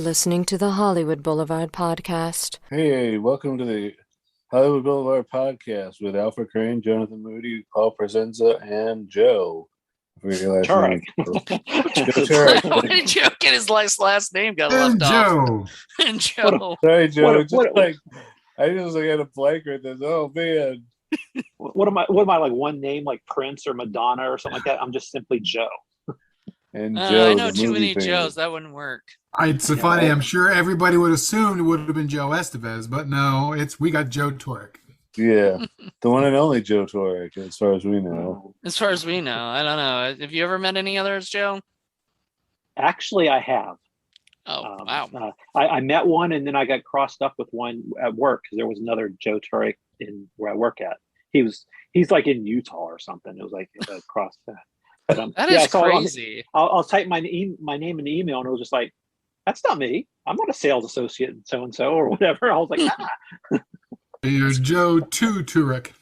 listening to the Hollywood Boulevard podcast. Hey, welcome to the Hollywood Boulevard podcast with Alfred Crane, Jonathan Moody, Paul Presenza, and Joe. Turek. Why did Joe get his last name got left off? And Joe. Sorry, Joe. I just had a blank right there. Oh man. What am I like one name like Prince or Madonna or something like that? I'm just simply Joe. And Joe, I know too many Joes. That wouldn't work. It's funny. I'm sure everybody would assume it would have been Joe Estevez, but no, we got Joe Turek. Yeah, the one and only Joe Turek, as far as we know. As far as we know, I don't know. Have you ever met any others, Joe? Actually, I have. Oh, wow. I met one, and then I got crossed up with one at work because there was another Joe Turek in where I work at. He's like in Utah or something. It was like across that. But, that is crazy. I'll type my name in the email, and it was just like, that's not me. I'm not a sales associate in so-and-so or whatever. I was like, You're Joe Turek.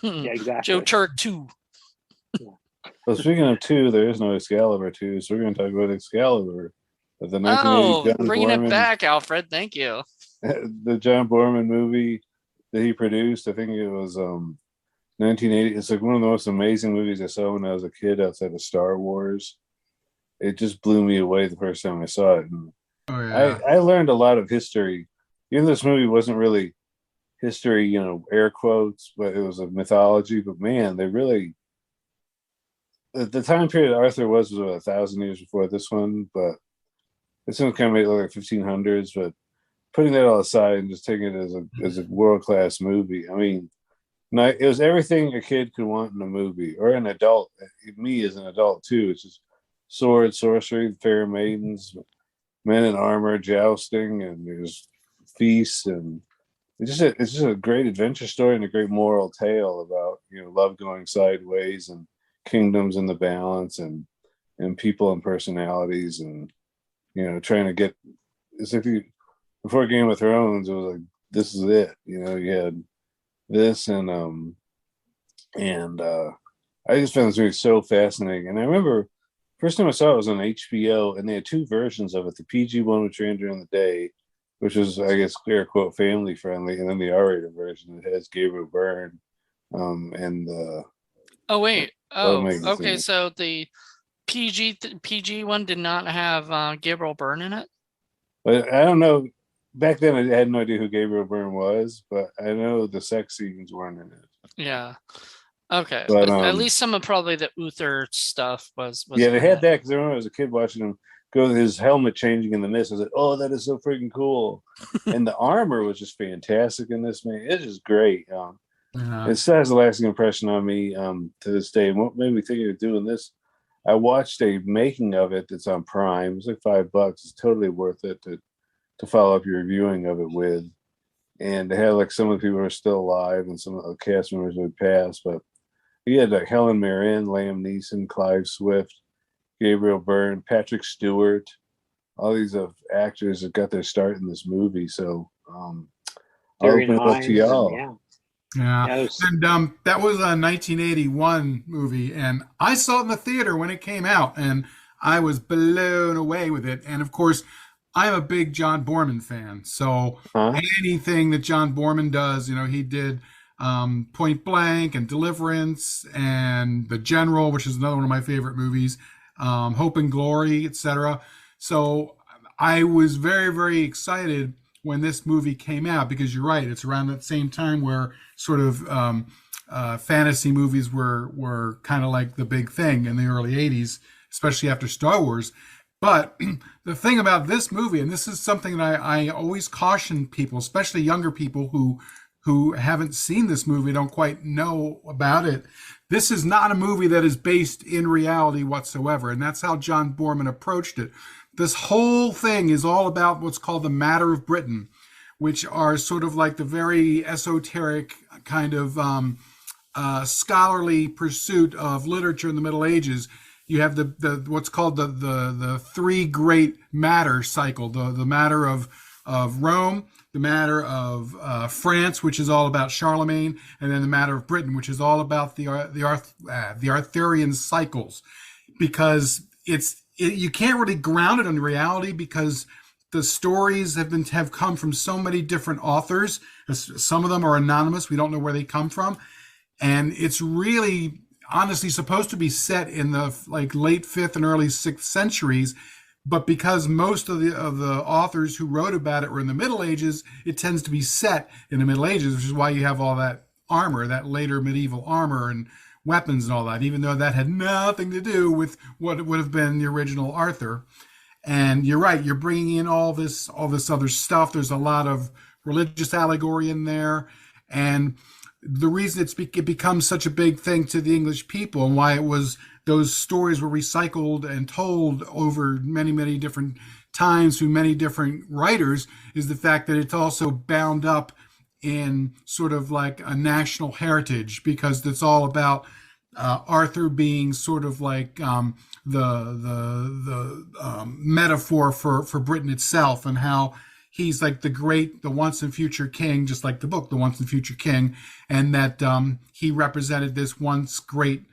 Yeah, exactly. Joe Turek 2. Yeah. Well, speaking of 2, there is no Excalibur 2, so we're going to talk about Excalibur. The 1980 John bringing Boorman, it back, Alfred. Thank you. The John Boorman movie that he produced, I think it was 1980. It's like one of the most amazing movies I saw when I was a kid outside of Star Wars. It just blew me away the first time I saw it. And I learned a lot of history. Even though this movie wasn't really history, air quotes, but it was a mythology. But man, they really, the time period Arthur was about 1,000 years before this one, but this one kind of made it look like 1500s. But putting that all aside and just taking it as a world-class movie, I mean, it was everything a kid could want in a movie, or an adult, me as an adult too. It's just sword, sorcery, fair maidens, men in armor, jousting, and there's feasts, and it's just a great adventure story and a great moral tale about love going sideways and kingdoms in the balance and people and personalities and trying to get. As if before Game of Thrones, it was like this is it. You had this and I just found this movie so fascinating. And I remember first time I saw it was on HBO, and they had 2 versions of it: the PG one, which ran during the day, which was, I guess, clear quote family friendly, and then the R-rated version that has Gabriel Byrne and okay, so the PG one did not have Gabriel Byrne in it. But I don't know. Back then, I had no idea who Gabriel Byrne was, but I know the sex scenes weren't in it. Yeah. Okay. But at least some of probably the Uther stuff was yeah, they had that because I remember as a kid watching him go with his helmet changing in the mist. I was like, oh, that is so freaking cool. And the armor was just fantastic in this, man. It's just great. It still has a lasting impression on me to this day. And what made me think of doing this, I watched a making of it that's on Prime. It's like $5. It's totally worth it to follow up your reviewing of it with. And they had like some of the people who are still alive and some of the cast members who had passed. But he had like Helen Mirren, Liam Neeson, Clive Swift, Gabriel Byrne, Patrick Stewart, all these actors that got their start in this movie. So I'll open it up to y'all. Yeah. And that was a 1981 movie, and I saw it in the theater when it came out, and I was blown away with it. And of course, I'm a big John Boorman fan, so anything that John Boorman does, he did Point Blank and Deliverance and The General, which is another one of my favorite movies, Hope and Glory, etc. So I was very, very excited when this movie came out, because you're right, it's around that same time where sort of fantasy movies were kind of like the big thing in the early 80s, especially after Star Wars. But the thing about this movie, and this is something that I always caution people, especially younger people who haven't seen this movie, don't quite know about it. This is not a movie that is based in reality whatsoever. And that's how John Boorman approached it. This whole thing is all about what's called the Matter of Britain, which are sort of like the very esoteric kind of scholarly pursuit of literature in the Middle Ages. You have the what's called the 3 great matter cycle, the matter of Rome, the matter of France, which is all about Charlemagne, and then the matter of Britain, which is all about the Arthurian cycles, because you can't really ground it in reality, because the stories have come from so many different authors. Some of them are anonymous. We don't know where they come from. And it's really honestly supposed to be set in the like late 5th and early 6th centuries. But because most of the authors who wrote about it were in the Middle Ages, it tends to be set in the Middle Ages, which is why you have all that armor, that later medieval armor and weapons and all that, even though that had nothing to do with what would have been the original Arthur. And you're right, you're bringing in all this other stuff. There's a lot of religious allegory in there. And the reason it becomes such a big thing to the English people and why those stories were recycled and told over many, many different times through many different writers is the fact that it's also bound up in sort of like a national heritage, because it's all about Arthur being sort of like the metaphor for Britain itself, and how he's like the once and future king, just like the book, The Once and Future King, and that he represented this once great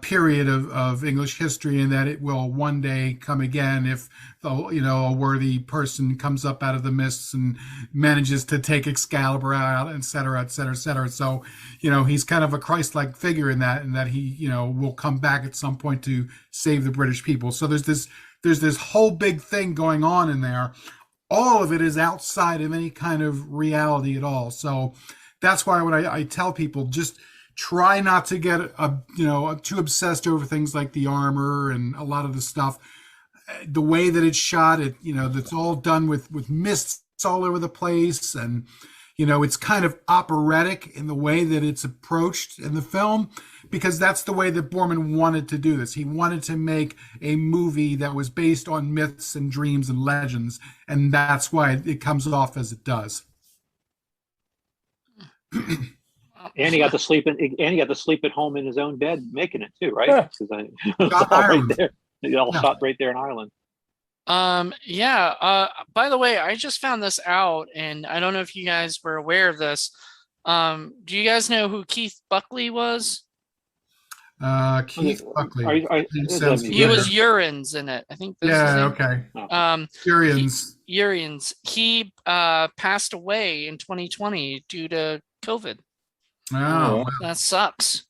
period of English history, and that it will one day come again if a worthy person comes up out of the mists and manages to take Excalibur out, et cetera, et cetera, et cetera. So, he's kind of a Christ-like figure in that, and that he, will come back at some point to save the British people. So there's this whole big thing going on in there. All of it is outside of any kind of reality at all. So that's why when I tell people, just try not to get too obsessed over things like the armor and a lot of the stuff. The way that it's shot, that's all done with mists all over the place, and it's kind of operatic in the way that it's approached in the film, because that's the way that Boorman wanted to do this. He wanted to make a movie that was based on myths and dreams and legends, and that's why it comes off as it does. And he got to sleep at home in his own bed making it too, right? Shot right there. It all shot right there in Ireland. By the way, I just found this out, and I don't know if you guys were aware of this. Do you guys know who Keith Buckley was? Keith Buckley. He was Urians in it, I think. Okay. Urians. Urians. He passed away in 2020 due to COVID. Oh, that sucks.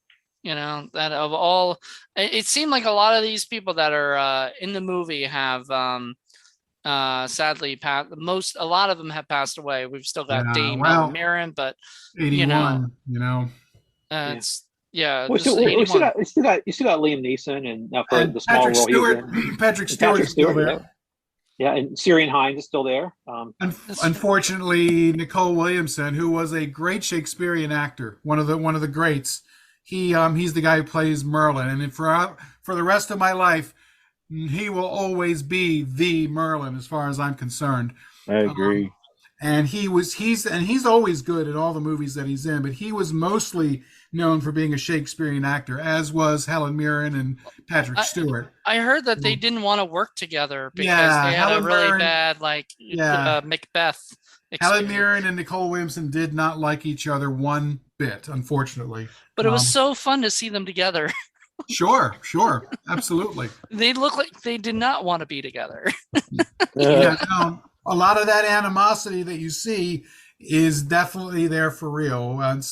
That of all, it seemed like a lot of these people that are in the movie have sadly passed. A lot of them have passed away. We've still got Dame Mirren, but 81. It's yeah. You still got Liam Neeson and for the small Patrick role Stewart. Patrick Stewart is still there. Yeah, and Syrian Hines is still there. Unfortunately, Nicole Williamson, who was a great Shakespearean actor, one of the greats, he's the guy who plays Merlin, and for the rest of my life, he will always be the Merlin as far as I'm concerned. I agree. And he's always good in all the movies that he's in, but he was mostly known for being a Shakespearean actor, as was Helen Mirren and Patrick Stewart. I heard that they didn't want to work together because they had a really bad Macbeth experience. Helen Mirren and Nicole Williamson did not like each other one bit, unfortunately. But it was so fun to see them together. Sure, absolutely. They look like they did not want to be together. A lot of that animosity that you see is definitely there for real, and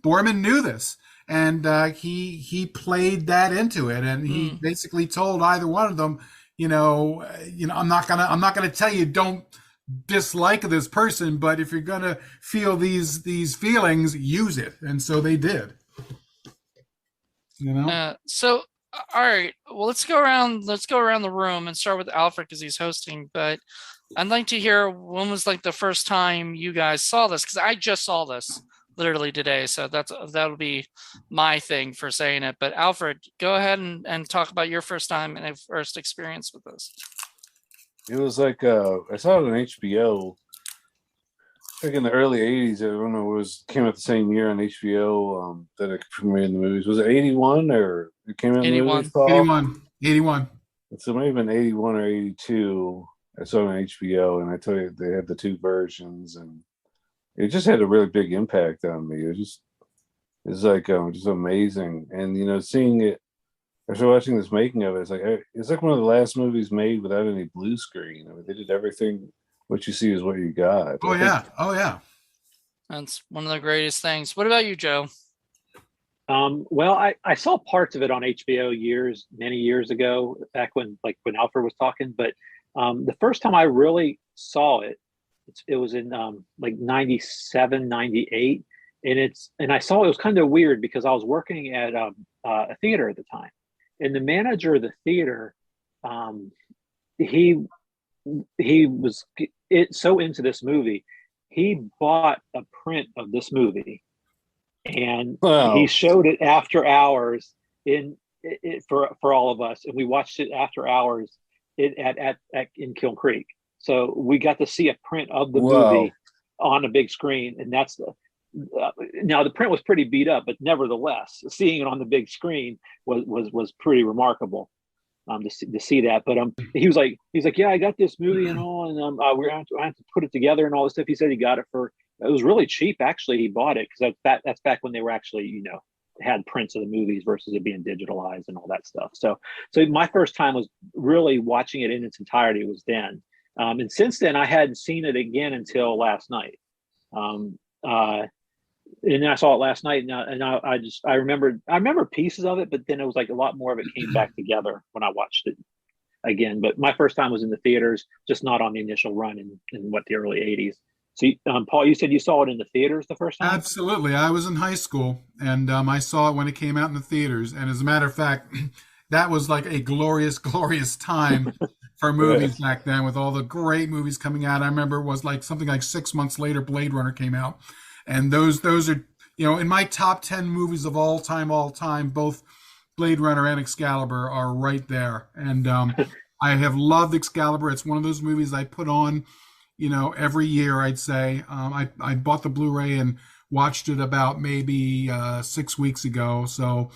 Boorman knew this, and he played that into it, and he basically told either one of them, I'm not gonna tell you don't dislike this person, but if you're gonna feel these feelings, use it, and so they did. So all right, well, let's go around the room and start with Alfred because he's hosting, but I'd like to hear when was like the first time you guys saw this, because I just saw this literally today, so that'll be my thing for saying it. But Alfred, go ahead and talk about your first time and first experience with this. It was like I saw it on HBO, like in the early '80s. I don't know, came out the same year on HBO that it premiered in the movies. Was it '81 or it came out in the movies? 81. So it might have been '81 or '82. I saw it on HBO, and I tell you, they had the two versions, and it just had a really big impact on me. It's like just amazing, and seeing it after watching this making of it, it's like one of the last movies made without any blue screen. I mean, they did everything. What you see is what you got. Oh yeah, oh yeah. That's one of the greatest things. What about you, Joe? Well, I saw parts of it on HBO many years ago, back when Alfred was talking. But the first time I really saw it, it was in like 97, 98. And I saw it was kind of weird because I was working at a theater at the time. And the manager of the theater, he was so into this movie, he bought a print of this movie, and he showed it after hours for all of us, and we watched it after hours in Kiln Creek. So we got to see a print of the movie on a big screen, and that's now the print was pretty beat up, but nevertheless, seeing it on the big screen was pretty remarkable to see that. But he's like, yeah, I got this movie and all, and I have to put it together and all this stuff. He said he got it it was really cheap actually. He bought it because that's back when they were actually had prints of the movies versus it being digitalized and all that stuff. So my first time was really watching it in its entirety was then, and since then I hadn't seen it again until last night. And then I saw it last night, and I remember pieces of it, but then it was like a lot more of it came back together when I watched it again. But my first time was in the theaters, just not on the initial run in the early 80s. So, Paul, you said you saw it in the theaters the first time? Absolutely. I was in high school, and I saw it when it came out in the theaters. And as a matter of fact, that was like a glorious, glorious time for movies back then, with all the great movies coming out. I remember it was like something like 6 months later, Blade Runner came out. And those are, in my top 10 movies of all time, both Blade Runner and Excalibur are right there. And I have loved Excalibur. It's one of those movies I put on, every year, I'd say. I bought the Blu-ray and watched it about maybe 6 weeks ago. So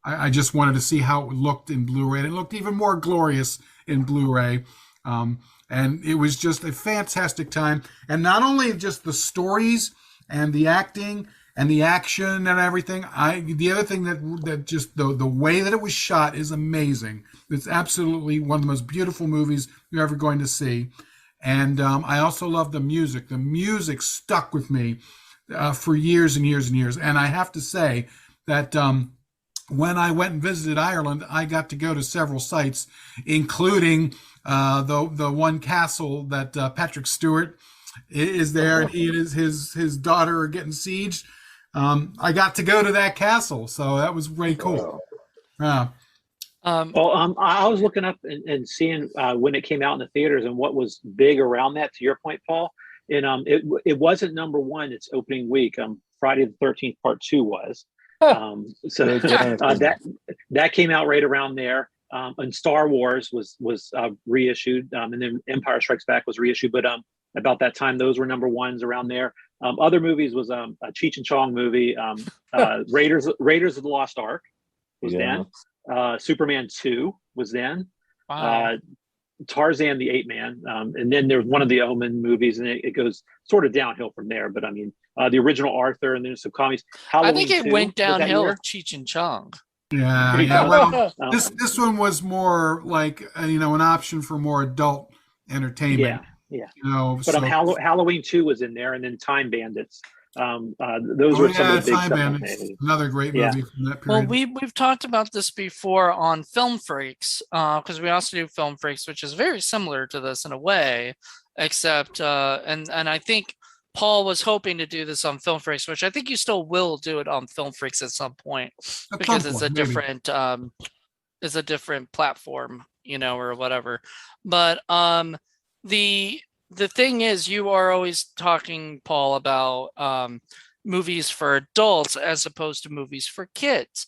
I just wanted to see how it looked in Blu-ray. And it looked even more glorious in Blu-ray. And it was just a fantastic time. And not only just the stories and the acting and the action and everything. The other thing that just the way that it was shot is amazing. It's absolutely one of the most beautiful movies you're ever going to see. And I also love the music. The music stuck with me for years and years and years. And I have to say that when I went and visited Ireland, I got to go to several sites, including the one castle that Patrick Stewart is there, and he and his daughter are getting sieged. I got to go to that castle, so that was really cool. I was looking up and seeing when it came out in the theaters and what was big around that. To your point, Paul, and it wasn't number one its opening week. Friday the 13th Part 2 was. So that came out right around there. And Star Wars was reissued, and then Empire Strikes Back was reissued, but about that time, those were number ones around there. Other movies was a Cheech and Chong movie. Raiders of the Lost Ark was then. Superman 2 was then. Wow. Tarzan the Ape Man, and then there's one of the Omen movies, and it goes sort of downhill from there. But I mean, the original Arthur, and then some comedies. I think it went downhill with Cheech and Chong. Yeah. Well, this one was more like an option for more adult entertainment. Yeah. But Halloween 2 was in there, and then Time Bandits. Those were some of the big Time Bandits, another great movie from that period. Well, we've talked about this before on Film Freaks, because we also do Film Freaks, which is very similar to this in a way, except and I think Paul was hoping to do this on Film Freaks, which I think you still will do it on Film Freaks at some point, because it's a different platform, or whatever. But the thing is, you are always talking, Paul, about movies for adults as opposed to movies for kids.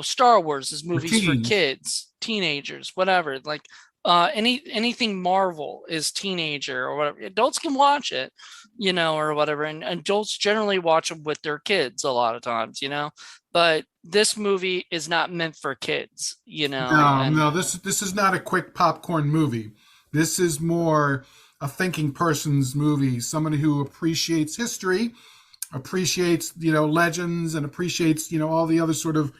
Star Wars is movies for kids, teenagers, whatever. Like anything Marvel is teenager or whatever. Adults can watch it, or whatever. And adults generally watch them with their kids a lot of times, But this movie is not meant for kids, No, this is not a quick popcorn movie. This is more a thinking person's movie, someone who appreciates history, appreciates, legends, and appreciates, all the other sort of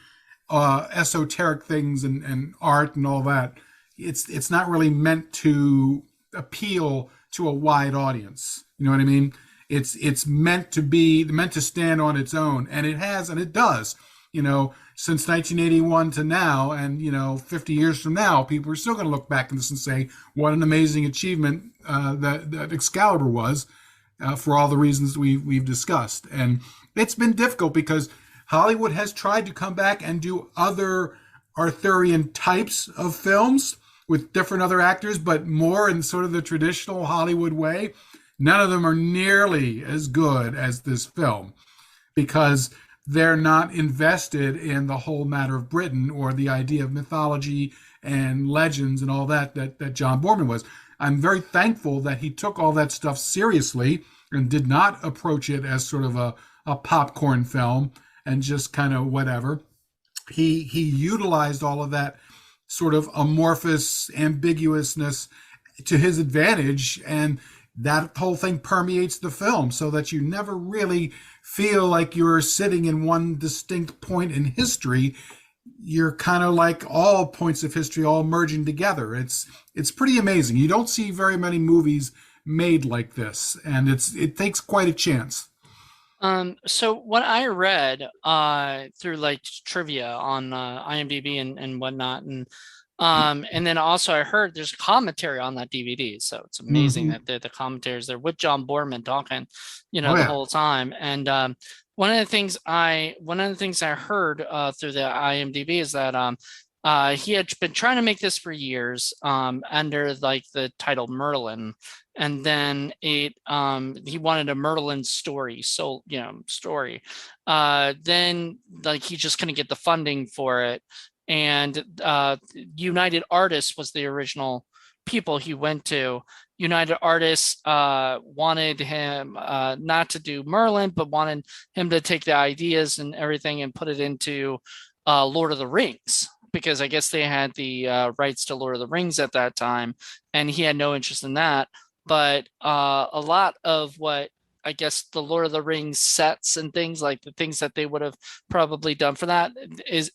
esoteric things and art and all that. It's not really meant to appeal to a wide audience. You know what I mean? It's meant to stand on its own, and it has, and it does. You know, since 1981 to now, and 50 years from now, people are still going to look back at this and say, "What an amazing achievement that Excalibur was," for all the reasons we've discussed. And it's been difficult because Hollywood has tried to come back and do other Arthurian types of films with different other actors, but more in sort of the traditional Hollywood way. None of them are nearly as good as this film because they're not invested in the whole matter of Britain or the idea of mythology and legends and all that John Boorman was. I'm very thankful that he took all that stuff seriously and did not approach it as sort of a popcorn film and just kind of whatever. He utilized all of that sort of amorphous ambiguousness to his advantage, and that whole thing permeates the film so that you never really feel like you're sitting in one distinct point in history. You're kind of like all points of history all merging together. It's pretty amazing. You don't see very many movies made like this, and it takes quite a chance. So what I read through like trivia on IMDb and whatnot, and then also I heard there's commentary on that DVD. So it's amazing that the commentary is there with John Boorman talking, the whole time. And one of the things I heard through the IMDb is that he had been trying to make this for years under like the title Merlin. And then he wanted a Merlin story. So, story. Then like he just couldn't get the funding for it. And United Artists was the original people he went to. United Artists wanted him not to do Merlin, but wanted him to take the ideas and everything and put it into Lord of the Rings, because I guess they had the rights to Lord of the Rings at that time, and he had no interest in that. But a lot of what I guess the Lord of the Rings sets and things, like the things that they would have probably done for that is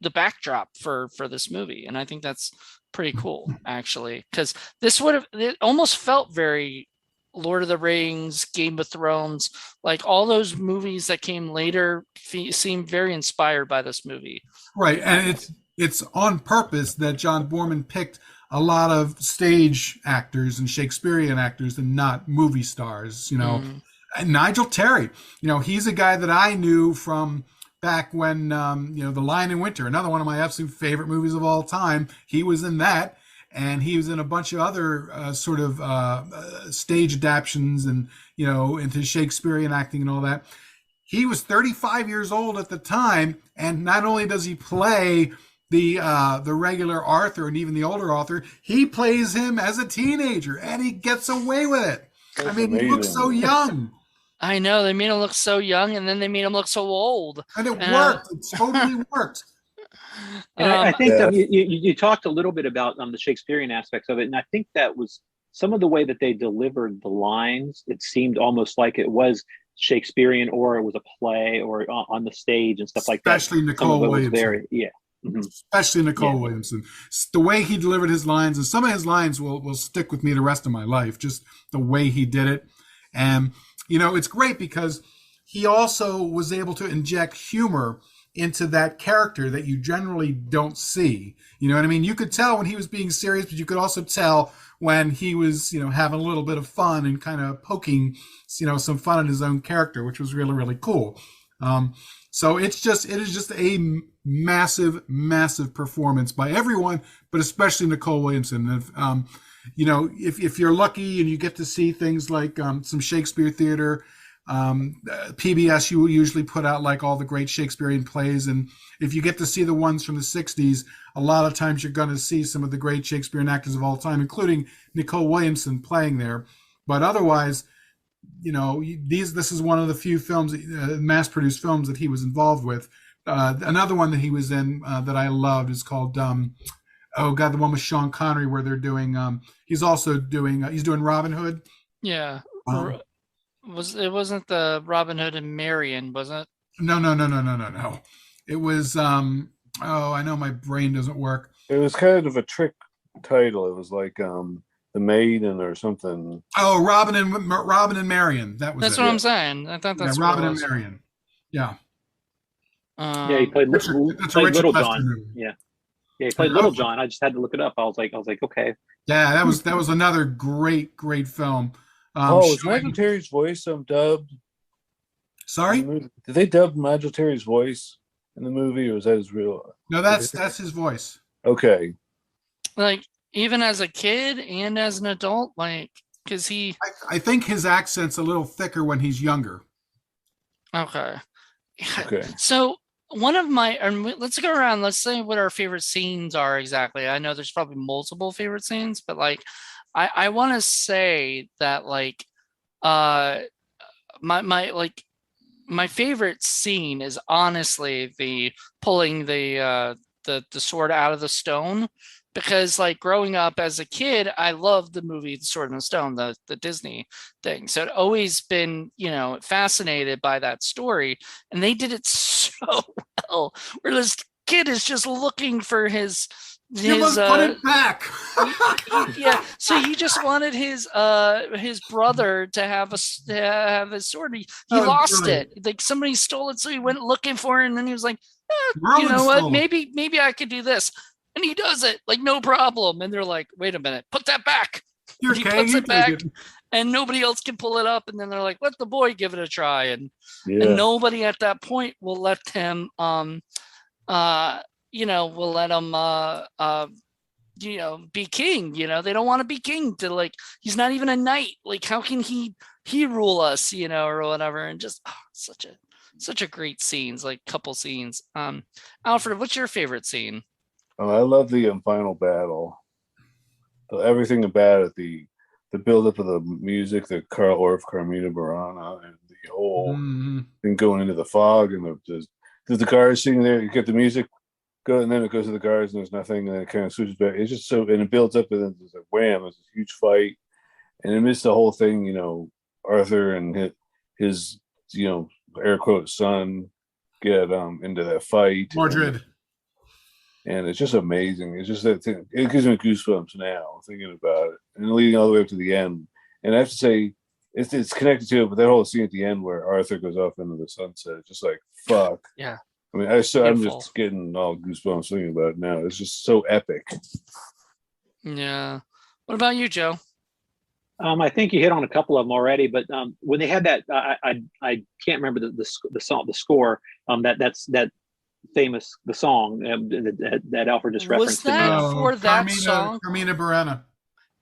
the backdrop for this movie. And I think that's pretty cool, actually, because it almost felt very Lord of the Rings, Game of Thrones, like all those movies that came later seemed very inspired by this movie. Right. And it's on purpose that John Boorman picked a lot of stage actors and Shakespearean actors and not movie stars, And Nigel Terry, he's a guy that I knew from back when, The Lion in Winter, another one of my absolute favorite movies of all time. He was in that, and he was in a bunch of other sort of stage adaptations and, into Shakespearean acting and all that. He was 35 years old at the time, and not only does he play the regular Arthur and even the older Arthur, he plays him as a teenager, and he gets away with it. That's amazing. He looks so young. I know, they made him look so young, and then they made him look so old. And it worked. It totally worked. And I think that you talked a little bit about the Shakespearean aspects of it, and I think that was some of the way that they delivered the lines. It seemed almost like it was Shakespearean, or it was a play, or on the stage and stuff like that. Especially Nicole Williamson. Especially Nicole Williamson. The way he delivered his lines, and some of his lines will stick with me the rest of my life, just the way he did it. And it's great because he also was able to inject humor into that character that you generally don't see. You know what I mean? You could tell when he was being serious, but you could also tell when he was, having a little bit of fun and kind of poking, some fun in his own character, which was really, really cool. So it is just a massive, massive performance by everyone, but especially Nicole Williamson. If you're lucky and you get to see things like some Shakespeare theater, PBS, you usually put out like all the great Shakespearean plays. And if you get to see the ones from the 60s, a lot of times you're going to see some of the great Shakespearean actors of all time, including Nicole Williamson playing there. But otherwise, this is one of the few films, mass-produced films that he was involved with. Another one that he was in that I loved is called, the one with Sean Connery where they're doing, he's doing Robin Hood. Yeah. It wasn't the Robin Hood and Marion, was it? No. It was Oh, I know my brain doesn't work. It was kind of a trick title. It was like The Maiden or something. Oh, Robin and Marion. That was That's it. what I'm saying. I thought that's Robin what it and was. Marion. Yeah. Yeah, he played That's a Richard Little Lester John. movie. Yeah, he played Little John. I just had to look it up. I was like, okay. Yeah, that was another great film. Was Michael Terry's voice dubbed? Sorry? Did they dub Michael Terry's voice in the movie, or was that his real? No, that's his voice. Okay. Like, even as a kid and as an adult, like, because I think his accent's a little thicker when he's younger. Okay. Okay. So one of my, let's go around. Let's say what our favorite scenes are exactly. I know there's probably multiple favorite scenes, but like, I want to say that like, my favorite scene is honestly the pulling the sword out of the stone, because like growing up as a kid, I loved the movie The Sword in the Stone, the Disney thing. So I'd always been, fascinated by that story, and they did it so well, where this kid is just looking for his You must put it back. yeah, so he just wanted his brother to have his sword. He lost it. Like somebody stole it, so he went looking for it, and then he was like, you know what? Maybe I could do this. And he does it, like, no problem. And they're like, wait a minute, put that back. He puts it back, and nobody else can pull it up. And then they're like, let the boy give it a try. And nobody at that point will let him will let him be king. They don't want to be king. To like, he's not even a knight. Like, how can he rule us, or whatever? And just such a great scenes, like couple scenes. Alfred, what's your favorite scene? I love the final battle. Everything about it, the build-up of the music, the Carl Orff, Carmina Burana, and the whole thing going into the fog, and the guards sitting there. You get the music go, and then it goes to the guards, and there's nothing, and then it kind of switches back. It's just so, and it builds up, and then there's like wham, there's a huge fight, and amidst the whole thing, Arthur and his air quote son get into that fight. Mordred. And it's just amazing. It's just that thing. It gives me goosebumps now thinking about it, and leading all the way up to the end. And I have to say, it's connected to it, but that whole scene at the end where Arthur goes off into the sunset, it's just like fuck. Yeah. I mean, I'm just getting all goosebumps thinking about it now. It's just so epic. Yeah. What about you, Joe? I think you hit on a couple of them already, but when they had that, I can't remember the score. That famous the song that Alfred just referenced. Was that for that song? Carmina Burana.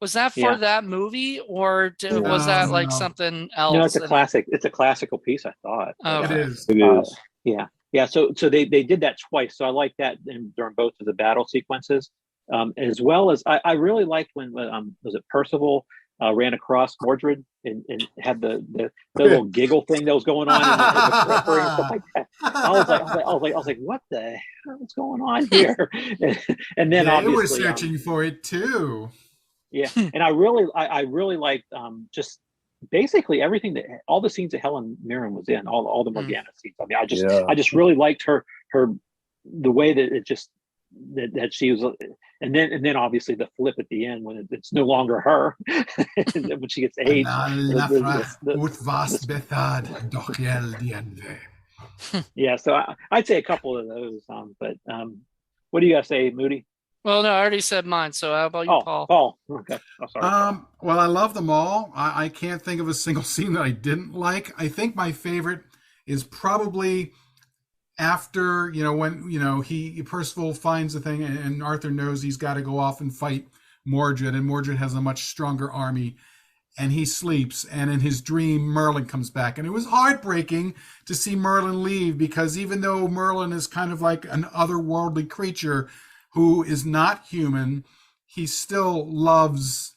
Was that for that movie, or was that like something else? No, it's a classic. It's a classical piece, I thought. It is. It is. Yeah. So they did that twice. So I like that during both of the battle sequences, as well as I really liked when was it Percival ran across Mordred and had the little giggle thing that was going on in the periphery and stuff like that. I was like, what the hell's going on here? And then they obviously were searching for it too. Yeah, and I really liked just basically everything all the scenes that Helen Mirren was in, all the Morgana scenes. I mean, I just really liked her the way that it just that she was, and then obviously the flip at the end when it's no longer her when she gets aged. Yeah, so I'd say a couple of those. But what do you guys say, Moody? Well, no, I already said mine. So how about you, Paul? Paul. Okay. Oh, sorry. Well, I love them all. I can't think of a single scene that I didn't like. I think my favorite is probably after, when, Percival finds the thing and Arthur knows he's got to go off and fight Mordred, and Mordred has a much stronger army, and he sleeps, and in his dream, Merlin comes back. And it was heartbreaking to see Merlin leave, because even though Merlin is kind of like an otherworldly creature who is not human, he still loves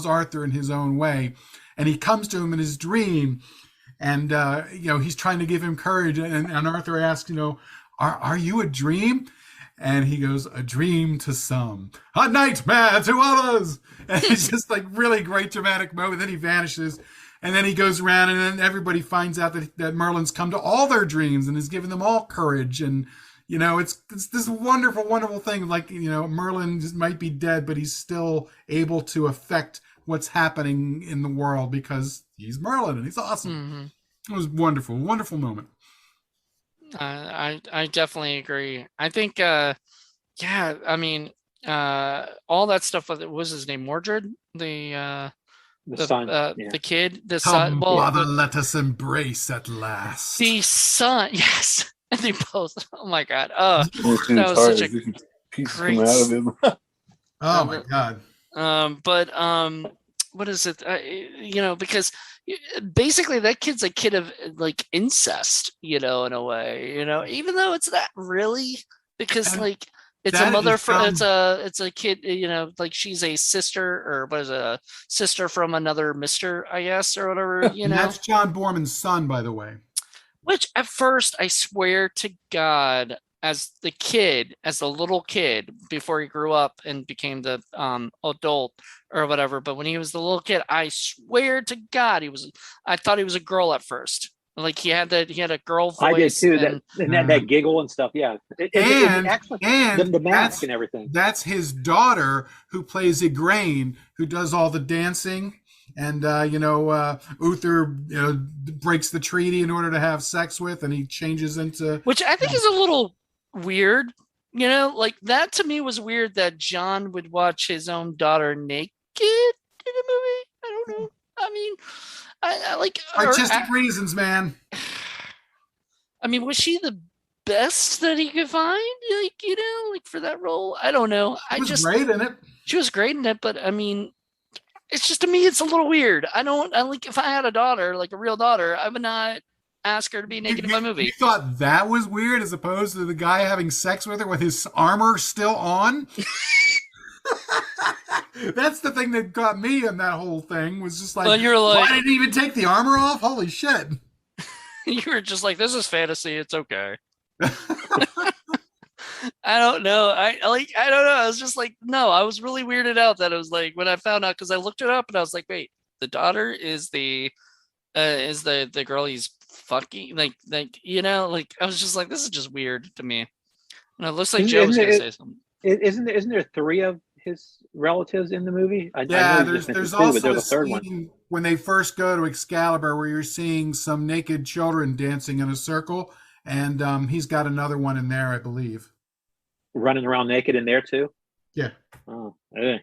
Arthur in his own way. And he comes to him in his dream, and he's trying to give him courage, and Arthur asks, are you a dream? And he goes, a dream to some, a nightmare to others. And it's just like really great dramatic moment. Then he vanishes, And then he goes around, and then everybody finds out that Merlin's come to all their dreams and has given them all courage. And, it's this wonderful, wonderful thing. Like, Merlin might be dead, but he's still able to affect what's happening in the world because he's Merlin and he's awesome. It was wonderful, wonderful moment. I definitely agree. I think, all that stuff. What was his name? Mordred? The son, the kid, the son. Well, mother, let us embrace at last. The son, yes. And they both. Oh my god. That was such a great. Out of him. Oh my god. What is it? Because basically that kid's a kid of like incest, in a way, even though it's not really, because like it's a mother from it's a kid, like she's a sister, or what is it, a sister from another mister, I guess, or whatever, That's John Boorman's son, by the way. Which at first, I swear to God, as the little kid, before he grew up and became the adult or whatever, but when he was the little kid, I swear to God, I thought he was a girl at first. Like he had a girl voice. I did too. That giggle and stuff. Yeah. And the mask and everything. That's his daughter who plays Igraine, who does all the dancing. And, Uther breaks the treaty in order to have sex with, and he changes into... Which I think is a little weird, like that to me was weird that John would watch his own daughter naked in a movie. I don't know. I mean, I like... Artistic reasons, man. I mean, was she the best that he could find? Like, for that role? I don't know. She was great in it. She was great in it, but I mean... It's just, to me, it's a little weird. I like, if I had a daughter, like a real daughter, I would not ask her to be naked in my movie. You thought that was weird as opposed to the guy having sex with her with his armor still on? That's the thing that got me in that whole thing, was just like, you're like, why didn't he even take the armor off? Holy shit. You were just like, this is fantasy. It's okay. I don't know. I don't know. I was just like, no, I was really weirded out that it was like, when I found out, because I looked it up and I was like, wait, the daughter is the girl he's fucking, like, I was just like, this is just weird to me. And it looks like Joe was going to say something. Isn't there 3 of his relatives in the movie? There's also a third one when they first go to Excalibur where you're seeing some naked children dancing in a circle, and he's got another one in there, I believe. Running around naked in there too? Yeah. Oh, well,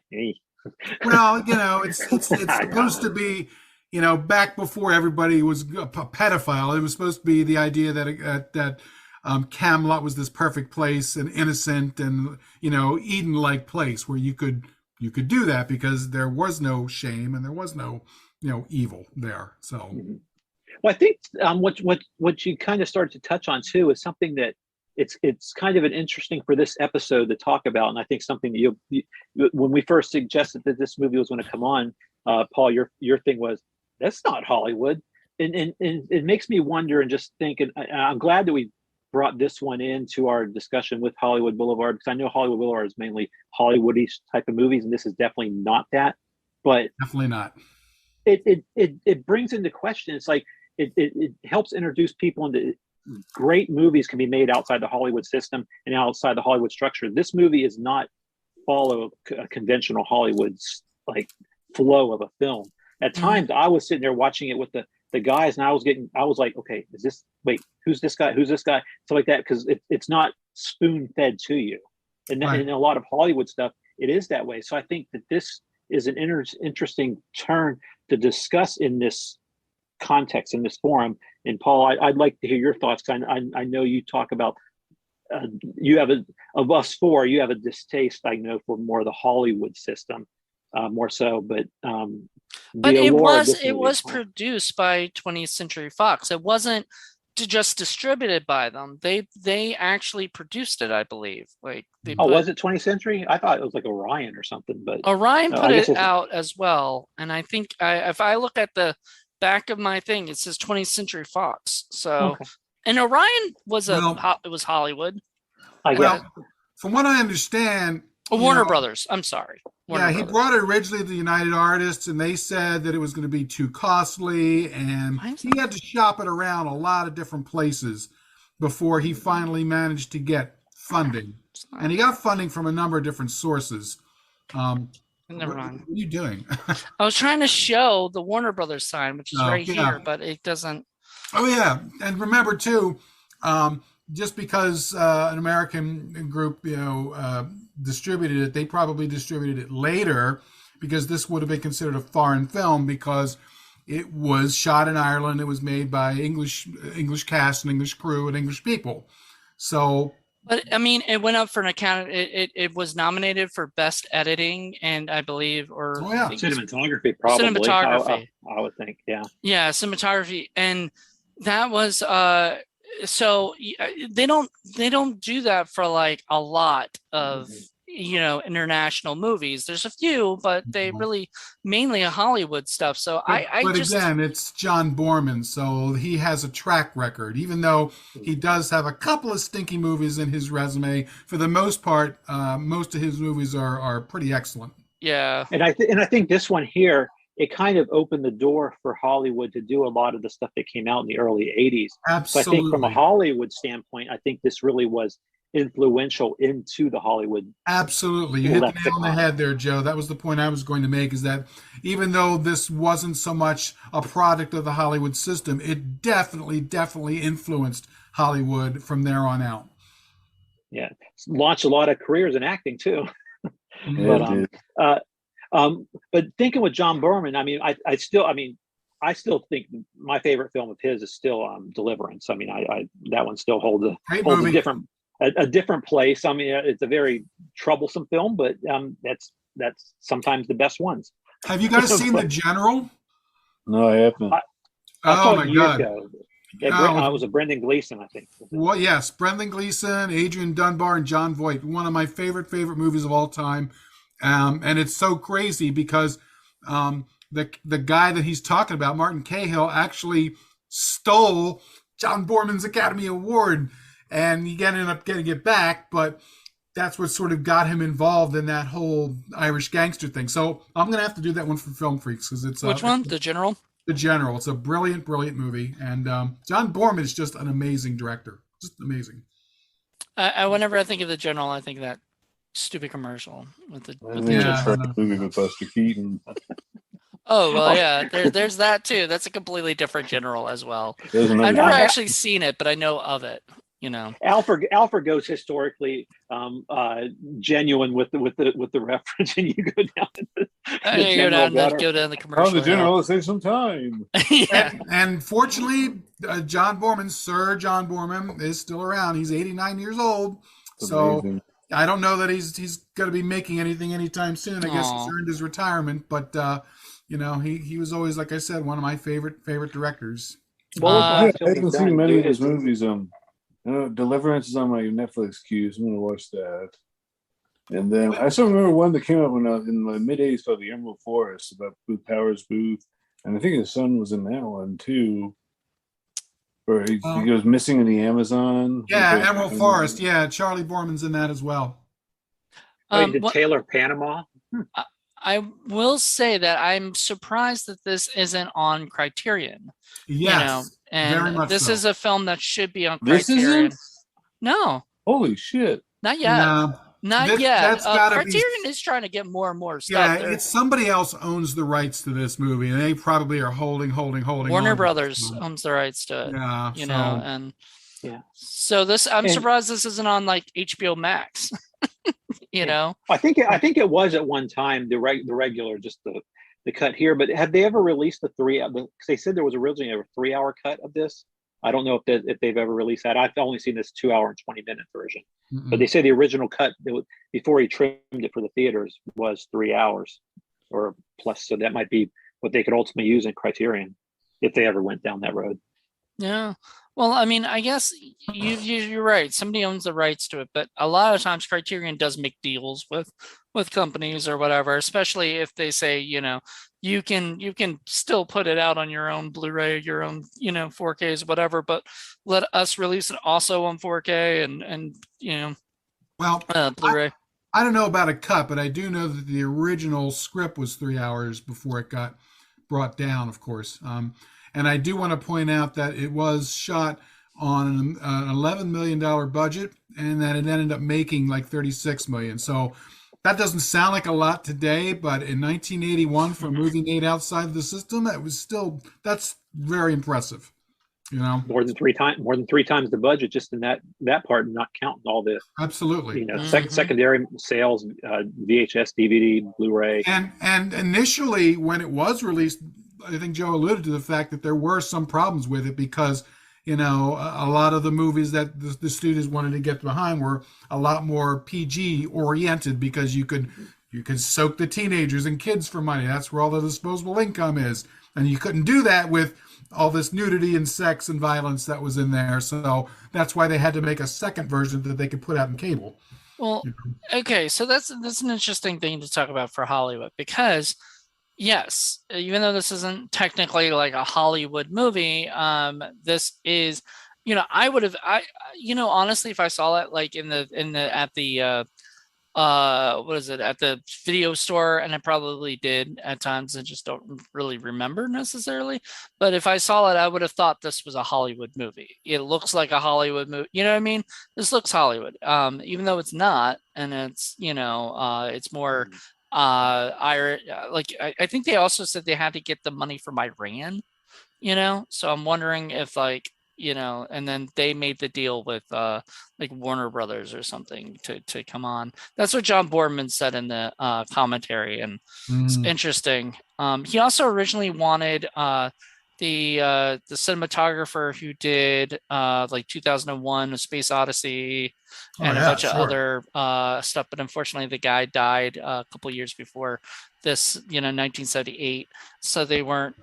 it's supposed to be, back before everybody was a pedophile. It was supposed to be the idea that Camelot was this perfect place, and innocent, and Eden-like place where you could do that because there was no shame and there was no evil there. So, well, I think what you kind of started to touch on too is something that it's kind of an interesting for this episode to talk about, and I think something that you when we first suggested that this movie was going to come on, Paul, your thing was, that's not Hollywood, and it makes me wonder and just think, and I'm glad that we brought this one into our discussion with Hollywood Boulevard, because I know Hollywood Boulevard is mainly Hollywoodish type of movies, and this is definitely not that. But definitely not. It brings into question. It's like it helps introduce people into great movies can be made outside the Hollywood system and outside the Hollywood structure. This movie is not follow a conventional Hollywood like flow of a film. At times, I was sitting there watching it with the guys, and I was like, okay, who's this guy? Who's this guy? Stuff like that, because it's not spoon fed to you. And in a lot of Hollywood stuff, it is that way. So I think that this is an interesting turn to discuss in this context, in this forum. And Paul, I'd like to hear your thoughts. I know you talk about of us four, you have a distaste, I know, for more of the Hollywood system, more so. But it was produced by 20th Century Fox. It wasn't just distributed by them. They actually produced it, I believe. Was it 20th Century? I thought it was like Orion or something. But Orion put it out as well. And I think if I look at the back of my thing, it says 20th Century Fox. So, okay. And Orion was it was Hollywood. From what I understand, Warner Brothers. I'm sorry. Warner He Brothers. brought it originally to the United Artists, and they said that it was going to be too costly, and he had to shop it around a lot of different places before he finally managed to get funding. And he got funding from a number of different sources. Never mind. What are you doing? I was trying to show the Warner Brothers sign, which is right here, but it doesn't. Oh, yeah. And remember, too, just because an American group, distributed it, they probably distributed it later, because this would have been considered a foreign film because it was shot in Ireland. It was made by English cast and English crew and English people. So, but I mean, it went up for an account. It was nominated for best editing, and I believe, cinematography, probably. Cinematography, I would think, yeah. Yeah, cinematography, and that was so they don't do that for like a lot of international movies. There's a few, but they really mainly Hollywood stuff. So again, it's John Boorman, so he has a track record. Even though he does have a couple of stinky movies in his resume, for the most part, most of his movies are pretty excellent. Yeah, and I think this one here, it kind of opened the door for Hollywood to do a lot of the stuff that came out in the early 80s. Absolutely. So I think from a Hollywood standpoint, I think this really was influential into the Hollywood. Absolutely. You hit the nail on the head there, Joe. That was the point I was going to make, is that even though this wasn't so much a product of the Hollywood system, it definitely influenced Hollywood from there on out. Yeah. Launched a lot of careers in acting too. But thinking with John Boorman, I mean, I still think my favorite film of his is still Deliverance. I mean, that one still holds a different place. I mean, it's a very troublesome film, but that's sometimes the best ones. Have you guys seen The General? No, I haven't. Oh my God! It was a Brendan Gleeson, I think. Well, yes, Brendan Gleeson, Adrian Dunbar, and John Voight. One of my favorite movies of all time. And it's so crazy because the guy that he's talking about, Martin Cahill, actually stole John Boorman's Academy Award, and he ended up getting it back. But that's what sort of got him involved in that whole Irish gangster thing. So I'm gonna have to do that one for Film Freaks, because it's which one? The General. The General. It's a brilliant movie, and John Boorman is just an amazing director. Just amazing. Whenever I think of The General, I think of that stupid commercial with the movie with Buster Keaton. Oh well, yeah. There's that too. That's a completely different General as well. I've never actually seen it, but I know of it. Alfred goes historically genuine with the reference, and you go down. Go down the commercial. Oh, the General will save some time. Yeah. And fortunately, Sir John Boorman is still around. He's 89 years old. So amazing. I don't know that he's going to be making anything anytime soon. I guess he's earned his retirement, but he was always, like I said, one of my favorite directors. I haven't seen many of his movies. Deliverance is on my Netflix queue, so I'm going to watch that. And then I still remember one that came up when I was in the mid '80s called The Emerald Forest, about Powers Booth, and I think his son was in that one too. Where he goes missing in the Amazon. Yeah, Emerald Forest. Yeah, Charlie Boorman's in that as well. Did Taylor Panama? I will say that I'm surprised that this isn't on Criterion. Yes, very much this so. Is a film that should be on Criterion. This isn't? No. Holy shit. Not yet. No. Not yet. Criterion is trying to get more and more stuff. Yeah, it's somebody else owns the rights to this movie, and they probably are holding. Warner Brothers owns the rights to it. Yeah, So this, I'm surprised this isn't on like HBO Max. know, I think it was at one time the regular, just the cut here. But have they ever released because they said there was originally a 3-hour cut of this. I don't know if they've ever released that. I've only seen this 2 hour and 20-minute version. Mm-mm. But they say the original cut before he trimmed it for the theaters was 3 hours or plus. So that might be what they could ultimately use in Criterion if they ever went down that road. Yeah. Well, I mean, I guess you're right. Somebody owns the rights to it, but a lot of times Criterion does make deals with companies or whatever, especially if they say, you can still put it out on your own Blu-ray, your own, 4Ks, whatever, but let us release it also on 4K and Blu-ray. I don't know about a cut, but I do know that the original script was 3 hours before it got brought down, of course. And I do want to point out that it was shot on an $11 million budget, and that it ended up making like $36 million. So that doesn't sound like a lot today, but in 1981, for a movie made outside of the system, that's very impressive. You know, more than three times the budget just in that part, not counting all the absolutely, secondary sales, VHS, DVD, Blu-ray. And initially, when it was released, I think Joe alluded to the fact that there were some problems with it because, you know, a lot of the movies that the studios wanted to get behind were a lot more PG oriented because you could soak the teenagers and kids for money. That's where all the disposable income is, and you couldn't do that with all this nudity and sex and violence that was in there. So that's why they had to make a second version that they could put out in cable. Well, okay, so that's an interesting thing to talk about for Hollywood because, yes, even though this isn't technically like a Hollywood movie, this is, you know, honestly, if I saw it like at the at the video store, and I probably did at times, I just don't really remember necessarily, but if I saw it, I would have thought this was a Hollywood movie. It looks like a Hollywood movie, you know what I mean? This looks Hollywood, even though it's not, and it's, you know, it's more I think they also said they had to get the money from Iran, you know, so I'm wondering if, like, you know, and then they made the deal with like Warner Brothers or something to come on. That's what John Boorman said in the commentary, and it's interesting. He also originally wanted the cinematographer who did like 2001: A Space Odyssey and a bunch of other stuff, but unfortunately the guy died a couple years before this, 1978. So they weren't,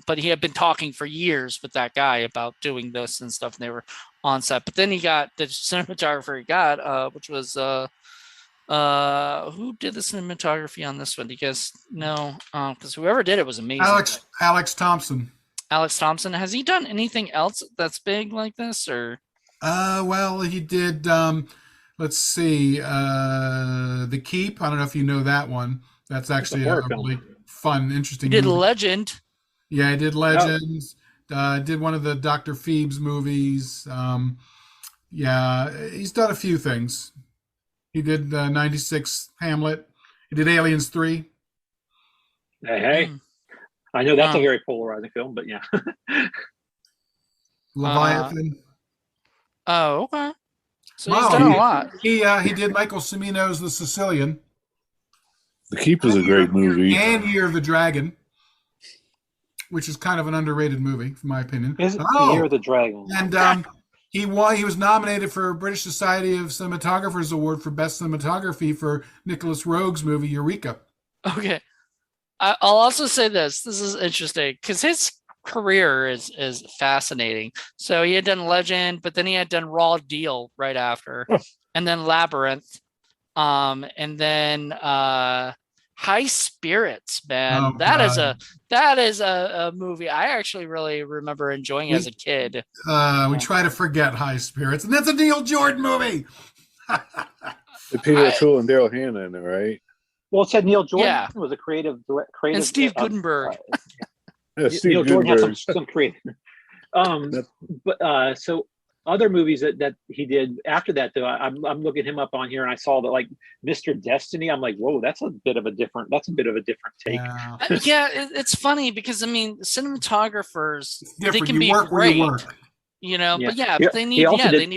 but he had been talking for years with that guy about doing this and stuff, and they were on set. But then he got the cinematographer he got, which was who did the cinematography on this one? Do you guys know? Because whoever did it was amazing. Alex Thompson. Alex Thompson. Has he done anything else that's big like this, or? Well, he did. Let's see, The Keep. I don't know if you know that one. That's actually a really fun, interesting. He did movie. Legend. Yeah, I did Legends. Did one of the Dr. Phoebes movies. Yeah, he's done a few things. He did 96 Hamlet. He did Aliens 3. Hey. I know that's a very polarizing film, but yeah. Leviathan. Oh, okay. So he's done a lot. He did Michael Cimino's The Sicilian. The Keep is a great movie. And Year of the Dragon, which is kind of an underrated movie, in my opinion. Year of the Dragon. And he was nominated for a British Society of Cinematographers Award for Best Cinematography for Nicholas Roeg's movie Eureka. Okay. I'll also say this is interesting because his career is fascinating. So he had done Legend, but then he had done Raw Deal right after, and then Labyrinth, and then High Spirits, man. Oh, that is a movie I actually really remember enjoying as a kid. We try to forget High Spirits, and that's a Neil Jordan movie. Peter O'Toole and Daryl Hannah in it, right? Well, it said Neil Jordan was a creative. And Steve Gutenberg. Neil Jordan had some creative. But so other movies that he did after that, though, I'm looking him up on here, and I saw that, like, Mr. Destiny. I'm like, whoa, that's a bit of a different take. Yeah, it's funny because cinematographers, they can be great. But they need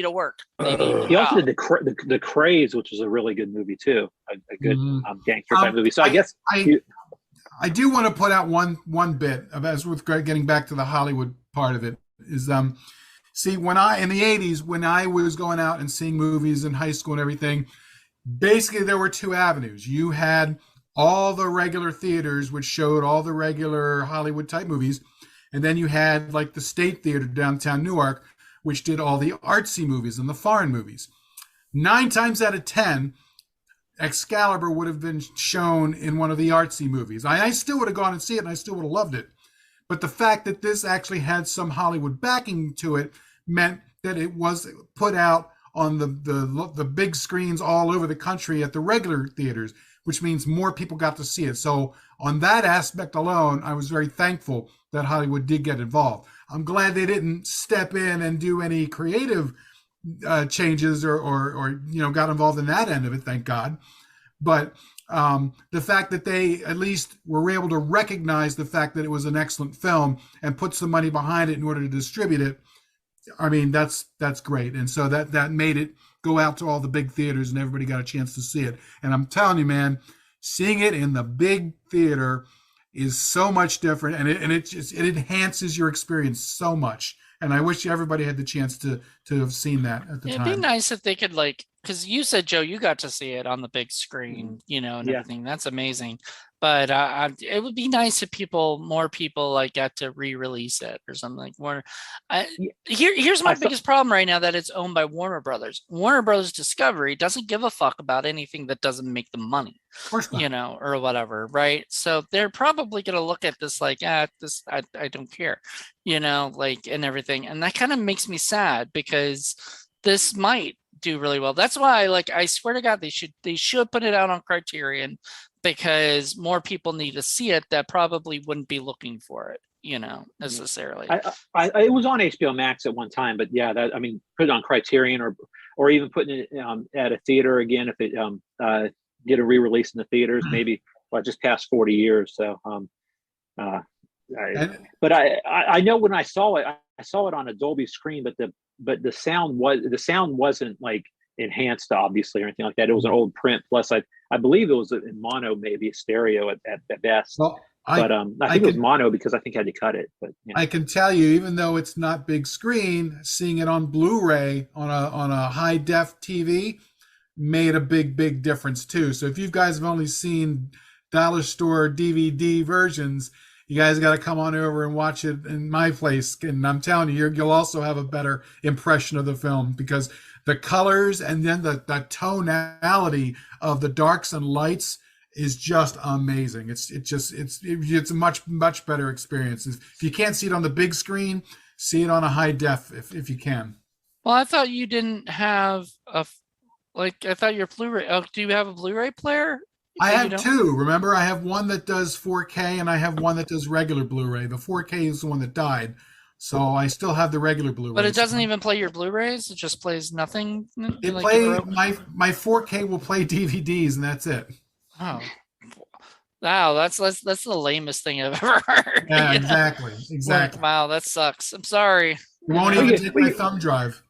to work. He also did the Craze, which was a really good movie too, a good gangster type movie. So I guess I do want to put out one bit as with getting back to the Hollywood part of it is see, in the 80s, when I was going out and seeing movies in high school and everything, basically there were two avenues. You had all the regular theaters which showed all the regular Hollywood type movies. And then you had like the State Theater downtown Newark, which did all the artsy movies and the foreign movies. 9 times out of 10, Excalibur would have been shown in one of the artsy movies. I still would have gone and see it, and I still would have loved it. But the fact that this actually had some Hollywood backing to it meant that it was put out on the big screens all over the country at the regular theaters, which means more people got to see it. So on that aspect alone, I was very thankful that Hollywood did get involved. I'm glad they didn't step in and do any creative changes or got involved in that end of it, thank God. But the fact that they at least were able to recognize the fact that it was an excellent film and put some money behind it in order to distribute it, I mean, that's great. And so that made it go out to all the big theaters and everybody got a chance to see it. And I'm telling you, man, seeing it in the big theater is so much different, and it enhances your experience so much. And I wish everybody had the chance to have seen that at the time. It'd be nice if they could, like, because you said, Joe, you got to see it on the big screen, and everything. That's amazing. But it would be nice if more people like got to re-release it or something like Warner. Here's my biggest problem right now, that it's owned by Warner Brothers. Warner Brothers Discovery doesn't give a fuck about anything that doesn't make them money, or whatever, right? So they're probably going to look at this like, this I don't care, like, and everything. And that kind of makes me sad, because this might do really well. That's why, like, I swear to God, they should put it out on Criterion, because more people need to see it that probably wouldn't be looking for it, necessarily. It was on HBO Max at one time, but yeah, put it on Criterion or even putting it at a theater again, if it get a re-release in the theaters, maybe just past 40 years. So, but I know when I saw it on a Dolby screen, but the sound wasn't like enhanced, obviously, or anything like that. It was an old print. Plus, I believe it was in mono, maybe a stereo at best. Well, I think it was mono, because I think I had to cut it. But I can tell you, even though it's not big screen, seeing it on Blu-ray on a high def TV made a big difference too. So if you guys have only seen dollar store DVD versions, you guys got to come on over and watch it in my place. And I'm telling you, you'll also have a better impression of the film, because the colors and then the tonality of the darks and lights is just amazing. It's a much better experience. If you can't see it on the big screen, see it on a high def if you can. Well, I thought you didn't have I thought your Blu-ray. Oh, do you have a Blu-ray player? I have two. Remember, I have one that does 4K and I have one that does regular Blu-ray. The 4K is the one that died. So I still have the regular Blu-ray. But it doesn't even play your Blu-rays? It just plays nothing? It plays my 4K will play DVDs, and that's it. Oh. Wow, that's the lamest thing I've ever heard. Yeah, exactly. Wow, that sucks. I'm sorry. You won't even take my thumb drive.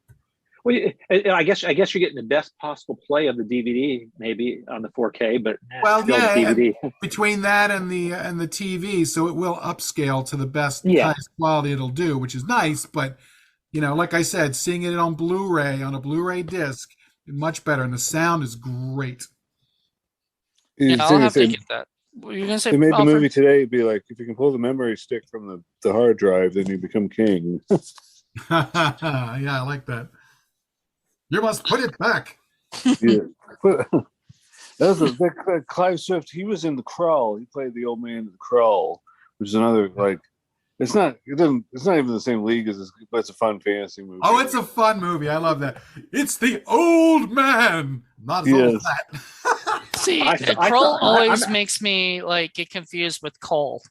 Well, I guess you're getting the best possible play of the DVD, maybe on the 4K, but DVD. Between that and the TV, so it will upscale to the best highest quality it'll do, which is nice. But like I said, seeing it on Blu-ray on a Blu-ray disc, much better, and the sound is great. Yeah, I'll have to get that. What were you gonna say? They made the movie today. It'd be like, if you can pull the memory stick from the hard drive, then you become king. Yeah, I like that. You must put it back. Yeah. That was Clive Swift. He was in The Crawl. He played the old man in The Crawl, which is another, like, it's not even the same league as this, but it's a fun fantasy movie. Oh, it's a fun movie. I love that. It's the old man, not as old as that. See, Kroll always makes me like get confused with Cole.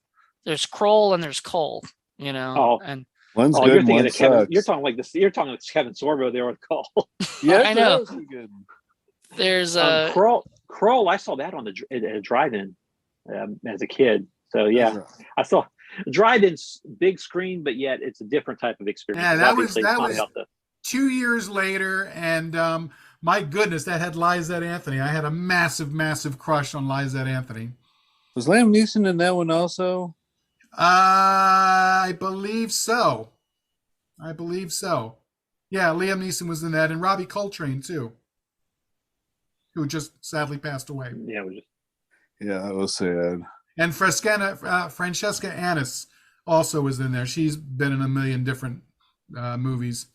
There's Kroll and there's Cole, and one's good, you're thinking one of Kevin. sucks. You're talking like this. You're talking like Kevin Sorbo there with Cole. Yeah, I know. Good. There's Kroll. I saw that on at a drive-in as a kid. So yeah, I saw drive-in's big screen, but yet it's a different type of experience. Yeah, that was 2 years later, and my goodness, that had Lizette Anthony. I had a massive crush on Lizette Anthony. Was Liam Neeson in that one also? I believe so. Yeah, Liam Neeson was in that, and Robbie Coltrane too, who just sadly passed away. Yeah, that was sad. And Francesca Annis also was in there. She's been in a million different movies.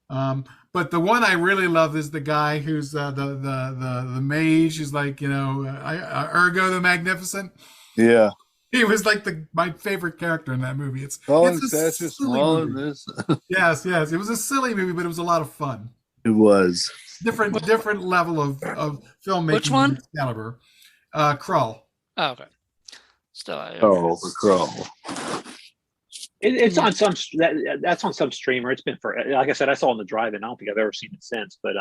But the one I really love is the guy who's the mage. Who's like, Ergo the Magnificent. Yeah. He was like my favorite character in that movie. It's a silly movie. Yes. It was a silly movie, but it was a lot of fun. It was. Different level of filmmaking. Which one? Than Excalibur. Krull. Oh, okay. Still, Oh, the Krull. It's on some that's on some streamer. It's been for, like I said, I saw it on the drive-in. I don't think I've ever seen it since, but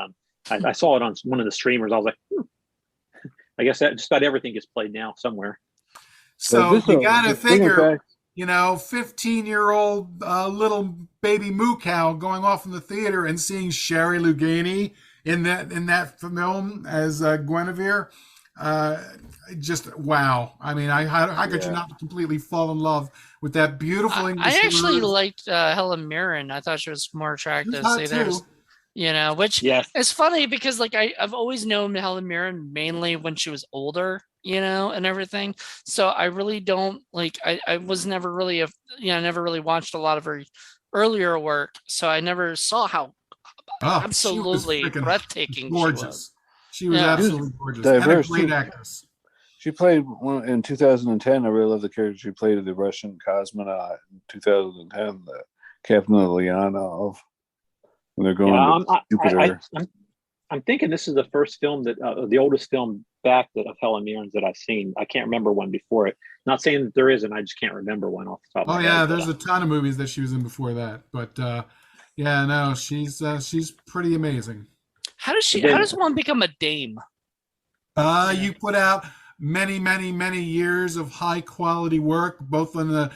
I saw it on one of the streamers. I was like, I guess that just about everything gets played now somewhere. So you got to figure, 15-year-old little baby moo cow going off in the theater and seeing Sherry Lugani in that film as Guinevere. Just wow. I mean, how could you not completely fall in love with that beautiful English? I actually liked Helen Mirren. I thought she was more attractive. See, there's, which is funny because like I've always known Helen Mirren mainly when she was older, and everything. So I really don't like. I was never really never really watched a lot of her earlier work. So I never saw how absolutely breathtaking gorgeous. She was. She was absolutely gorgeous. And a great actress. She played in 2010. I really love the character she played of the Russian cosmonaut in 2010, the Captain of Leonov. When they're going to Jupiter. I'm thinking this is the first film that the oldest film back of Helen Mirren's that I've seen. I can't remember one before it. Not saying that there isn't. I just can't remember one off the top of my head. There's a ton of movies that she was in before that. But she's pretty amazing. How does one become a dame? You put out many years of high quality work, both on the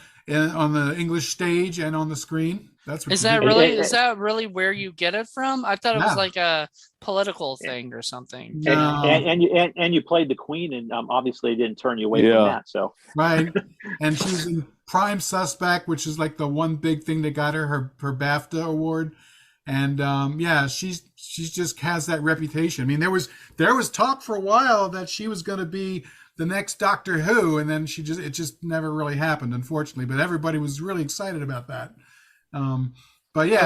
English stage and on the screen. Is that really where you get it from? I thought it was like a political thing or something. No. And you played the Queen, and obviously it didn't turn you away from that. So right, and she's in Prime Suspect, which is like the one big thing that got her BAFTA award. And she's just has that reputation. I mean, there was talk for a while that she was going to be the next Doctor Who, and then it just never really happened, unfortunately. But everybody was really excited about that.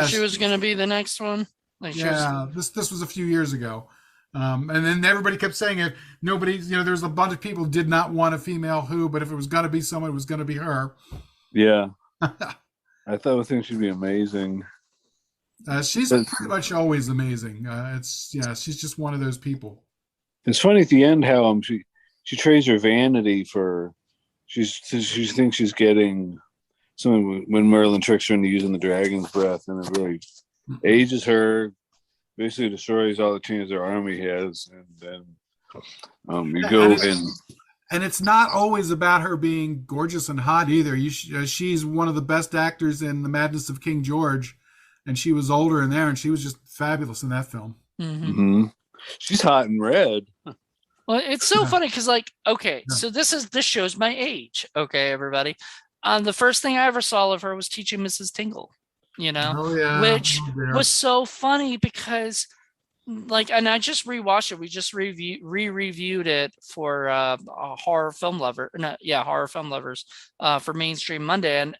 She was going to be the next one. This was a few years ago, and then everybody kept saying it. Nobody, there's a bunch of people who did not want a female Who, but if it was going to be someone, it was going to be her. Yeah, I think she'd be amazing. She's pretty much always amazing. She's just one of those people. It's funny at the end how she trades her vanity for she thinks she's getting something when Merlin tricks her into using the dragon's breath, and it really ages her, basically destroys all the chance her army has, and then you go in. And it's not always about her being gorgeous and hot either. She's one of the best actors in The Madness of King George. And she was older in there, and she was just fabulous in that film. Mm-hmm. She's hot and red. Well, it's so funny because, so this shows my age. Okay, everybody. The first thing I ever saw of her was Teaching Mrs. Tingle. Which was so funny because, and I just rewatched it. We just re-reviewed it for Horror Film Lovers for Mainstream Monday, and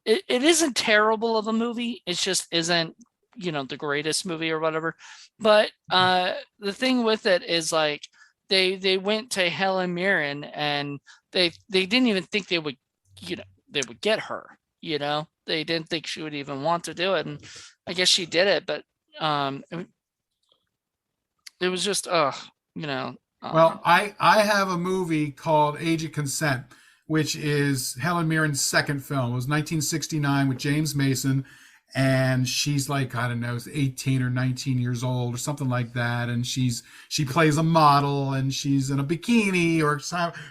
It isn't terrible of a movie. It just isn't, the greatest movie or whatever. But the thing with it is they went to Helen Mirren and they didn't even think they would get her. They didn't think she would even want to do it, and I guess she did it. But it was just Well, I have a movie called Age of Consent, which is Helen Mirren's second film. It was 1969 with James Mason, and she's 18 or 19 years old or something like that, and she plays a model, and she's in a bikini, or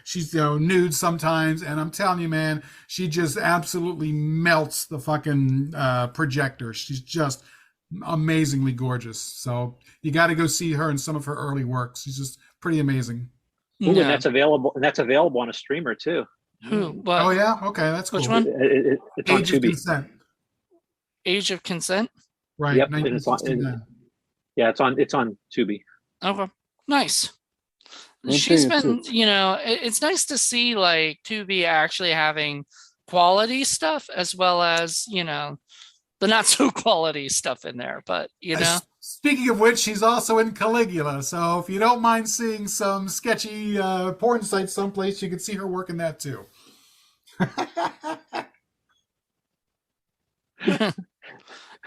she's nude sometimes, and I'm telling you, man, she just absolutely melts the fucking projector. She's just amazingly gorgeous. So you got to go see her in some of her early works. She's just pretty amazing. Ooh, and that's available on a streamer too. Who? What? Oh yeah, okay, that's cool. Which one? It's on Age of Consent. Age of Consent. Right. Yep. 1969. It's on Tubi. Okay. Nice. She's been, it's nice to see Tubi actually having quality stuff as well as the not so quality stuff in there. But Speaking of which, she's also in Caligula. So if you don't mind seeing some sketchy porn sites someplace, you can see her work in that too.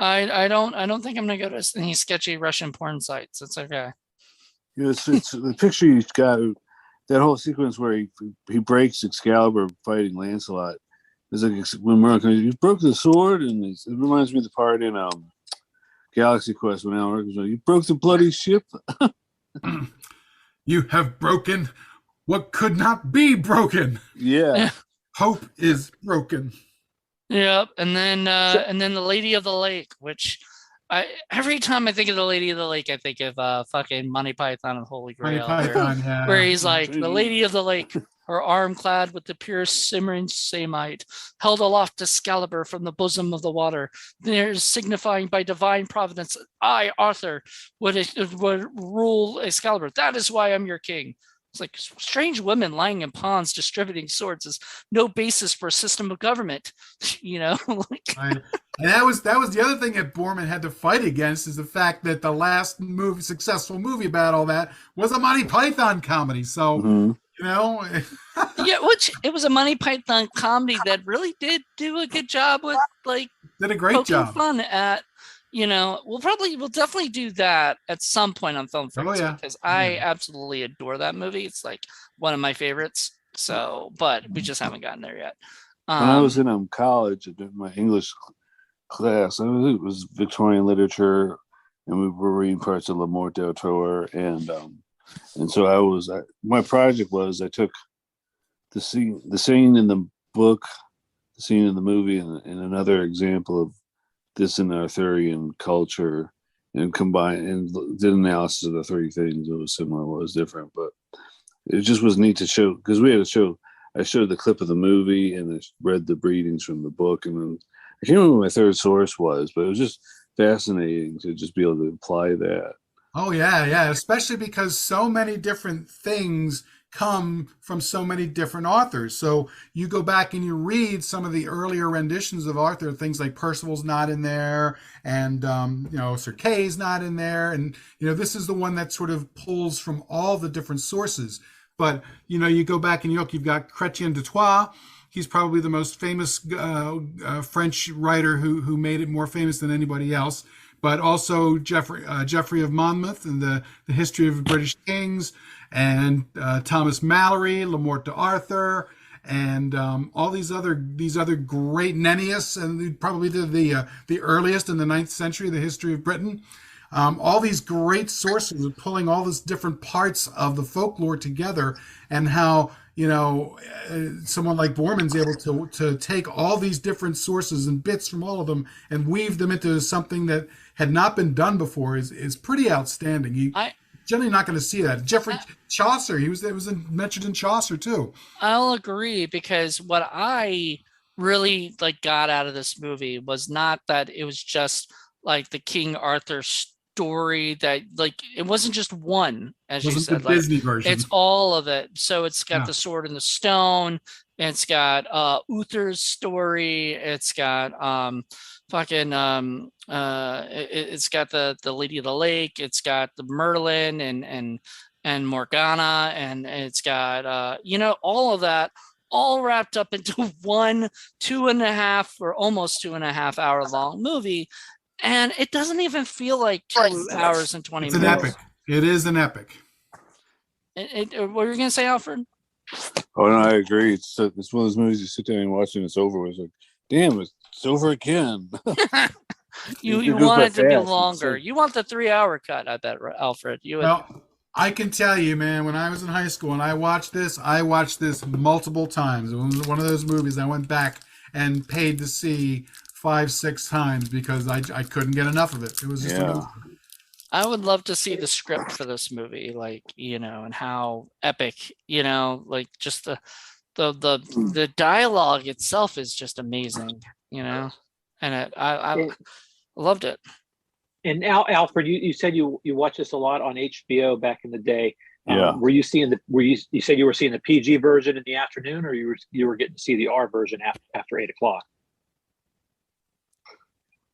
I don't think I'm gonna go to any sketchy Russian porn sites. It's okay. It's the picture you got. That whole sequence where he breaks Excalibur fighting Lancelot. It's like when Merlin comes, you broke the sword, and it reminds me of the part in Galaxy Quest when Alan Rickman's like, you broke the bloody ship. You have broken what could not be broken. Yeah. Hope is broken. Yep, and then the Lady of the Lake, which every time I think of the Lady of the Lake, I think of fucking Monty Python and Holy Grail, where he's like the Lady of the Lake, her arm clad with the pure simmering samite, held aloft Excalibur from the bosom of the water, there signifying by divine providence, I, Arthur, would rule Excalibur. That is why I'm your king. It's like strange women lying in ponds distributing swords is no basis for a system of government, like. Right. And that was the other thing that Boorman had to fight against, is the fact that the last successful movie about all that was a Monty Python comedy. So which it was a Monty Python comedy that really did do a good job with did a great job. Fun at. We'll definitely do that at some point on Film Friends, because I absolutely adore that movie. It's like one of my favorites. So, but we just haven't gotten there yet. When I was in college, in my English class, it was Victorian literature, and we were reading parts of L'Amour d'Auteur, and so my project was I took the scene in the book, the scene in the movie, and another example of this in Arthurian culture, and combined and did analysis of the three things. It was similar, what was different, but it just was neat to show, because we had to show. I showed the clip of the movie and I read the readings from the book, and then I can't remember what my third source was, but it was just fascinating to just be able to apply that. Oh yeah, especially because so many different things come from so many different authors. So you go back and you read some of the earlier renditions of Arthur, things like Percival's not in there, and Sir Kay's not in there, and this is the one that sort of pulls from all the different sources. But you go back and you look, you've got Chrétien de Troyes. He's probably the most famous French writer who made it more famous than anybody else. But also Geoffrey of Monmouth and the history of British kings, and Thomas Malory, La Morte d'Arthur, and all these other great Nennius, and probably the earliest in the 9th century, the history of Britain. All these great sources of pulling all these different parts of the folklore together, and how someone like Boorman's able to take all these different sources and bits from all of them and weave them into something that had not been done before is pretty outstanding. You generally not going to see that. Chaucer, it was mentioned in Chaucer too. I'll agree, because what I really got out of this movie was not that it was just like the King Arthur story, that it wasn't just one, as you said, the Disney version. It's all of it. So it's got the Sword in the Stone, it's got Uther's story, it's got it's got the Lady of the Lake, it's got the Merlin and Morgana, and it's got all of that all wrapped up into one 2.5 or almost 2.5 hour long movie. And it doesn't even feel like 2 hours and 20 minutes. It's an epic. It is an epic. What were you going to say, Alfred? Oh, no, I agree. It's one of those movies you sit there and watch and it's over. It's like, damn, it's over again. you want it to be longer. You want the 3-hour cut, I bet, Alfred. Well, I can tell you, man, when I was in high school and I watched this multiple times. It was one of those movies I went back and paid to see 5-6 times because I couldn't get enough of it. It was just amazing. I would love to see the script for this movie, and how epic, just the dialogue itself is just amazing, and I loved it. And now, Alfred, you said you watched this a lot on HBO back in the day. Yeah. You said you were seeing the PG version in the afternoon, or you were getting to see the R version after 8 o'clock?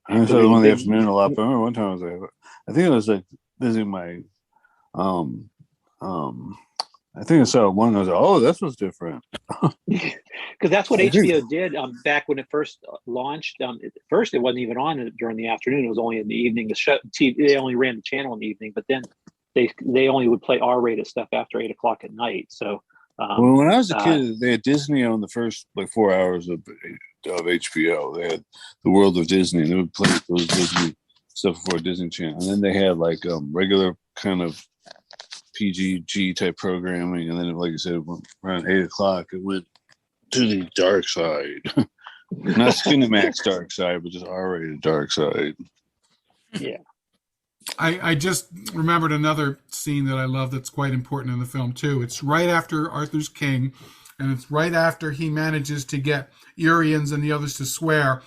I saw the one in the afternoon a lot, but I remember one time I think I was visiting my I think I saw one. And I was like, oh, this was different. Because that's what HBO did back when it first launched. At first, it wasn't even on during the afternoon; it was only in the evening. The show TV, they only ran the channel in the evening, but then they only would play R-rated stuff after 8 o'clock at night. So, well, when I was a kid, they had Disney on the first 4 hours of HBO. They had the World of Disney, and they would play those Disney stuff before Disney Channel, and then they had regular kind of PG type programming, and then, like I said, around 8 o'clock, it went to the dark side. Not Skinemax dark side, but just R-rated dark side. Yeah. I just remembered another scene that I love that's quite important in the film too. It's right after Arthur's king, and it's right after he manages to get Urians and the others to swear,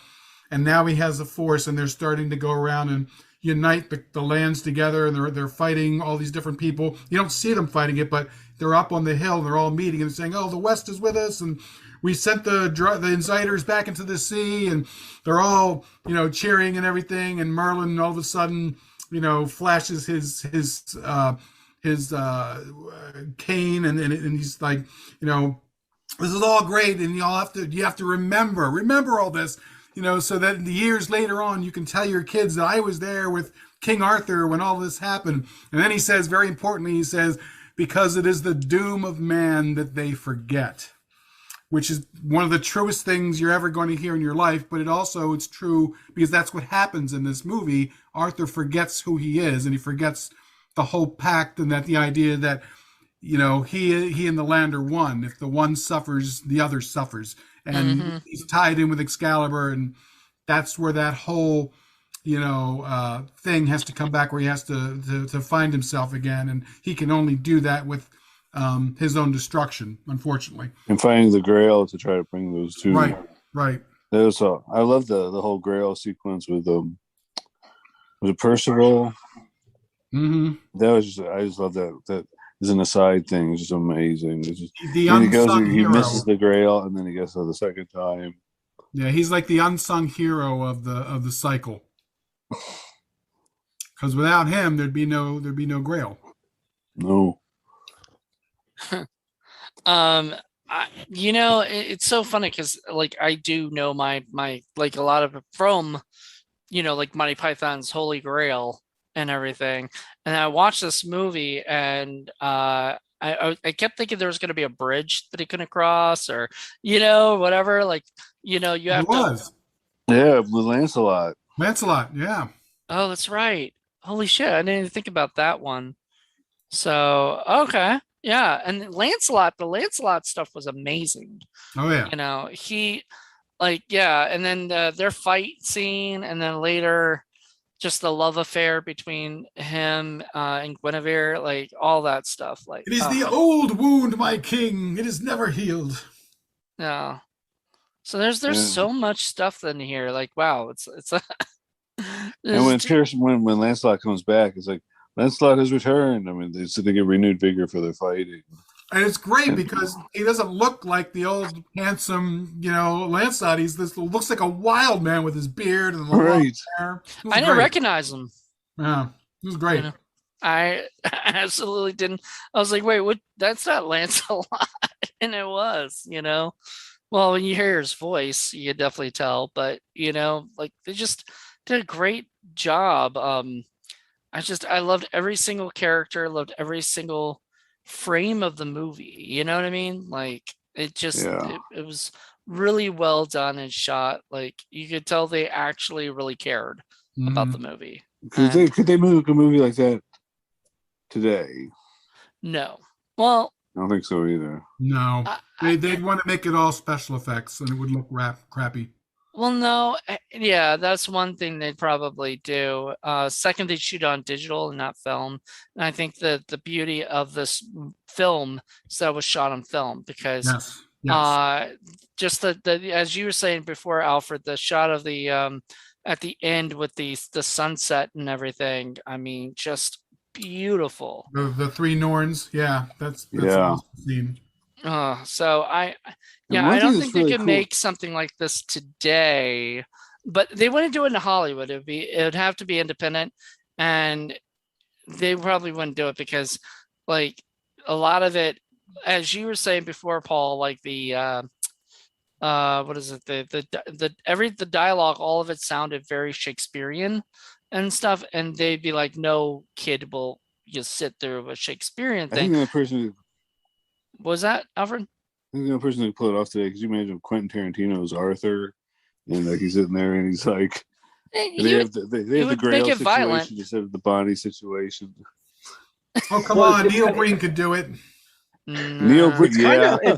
and now he has the force, and they're starting to go around and unite the lands together, and they're fighting all these different people. You don't see them fighting it, but they're up on the hill, and they're all meeting and saying, "Oh, the West is with us, and we sent the insiders back into the sea," and they're all cheering and everything. And Merlin all of a sudden flashes his cane, and he's like, this is all great, and you have to remember all this. So that years later on, you can tell your kids that I was there with King Arthur when all this happened. And then he says, very importantly, he says, because it is the doom of man that they forget, which is one of the truest things you're ever going to hear in your life. But it's true because that's what happens in this movie. Arthur forgets who he is, and he forgets the whole pact, and that the idea that, he and the land are one. If the one suffers, the other suffers. And he's tied in with Excalibur, and that's where that whole, thing has to come back, where he has to find himself again, and he can only do that with his own destruction, unfortunately. And finding the Grail to try to bring those two. Right. I love the whole Grail sequence with was it Percival? Mm-hmm. That was I just love that. That is an aside thing. It's just amazing. It's just, the unsung he hero. misses the Grail, and then he gets it the second time. Yeah, he's like the unsung hero of the cycle. Because without him, there'd be no Grail. No. It's so funny because I do know my a lot of it from Monty Python's Holy Grail and everything, and I watched this movie, and I kept thinking there was going to be a bridge that he couldn't cross, or whatever. You have with Lancelot. Yeah. Oh, that's right. Holy shit, I didn't even think about that one. So okay, yeah, and the Lancelot stuff was amazing. Oh yeah. He and then their fight scene, and then later just the love affair between him and Guinevere, all that stuff. It is the old wound, my king. It is never healed. Yeah. So there's so much stuff in here. Wow, it's and when Lancelot comes back, it's like Lancelot has returned. I mean, they get renewed vigor for their fighting. And it's great because he doesn't look like the old handsome, Lancelot. Looks like a wild man with his beard and the long hair. I didn't recognize him. Yeah, it was great. I absolutely didn't. I was like, wait, what? That's not Lancelot. And it was, Well, when you hear his voice, you can definitely tell. But, they just did a great job. I loved every single character, loved every single frame of the movie. You know what I mean? It was really well done and shot. You could tell they actually really cared about the movie. Could they make a movie like that today? No. Well, I don't think so either. No, they'd want to make it all special effects, and it would look crappy. Well, no, yeah, that's one thing they'd probably do. Second, they'd shoot on digital and not film. And I think that the beauty of this film is that it was shot on film because just the as you were saying before, Alfred, the shot of the at the end with the sunset and everything. I mean, just beautiful. The three Norns, that's scene. So I don't think they could make something like this today, but they wouldn't do it in Hollywood. It would have to be independent, and they probably wouldn't do it because a lot of it as you were saying before, Paul, like the what is it? The dialogue, all of it sounded very Shakespearean and stuff, and they'd be like, no kid will just sit through a Shakespearean I thing. think the person What was that, Alfred? who pulled it off today, because you imagine Quentin Tarantino's Arthur, and like he's sitting there and he's like, they have the Grail situation instead of the Bonnie situation. Oh, come on. Neil Breen could do it. Neil Breen,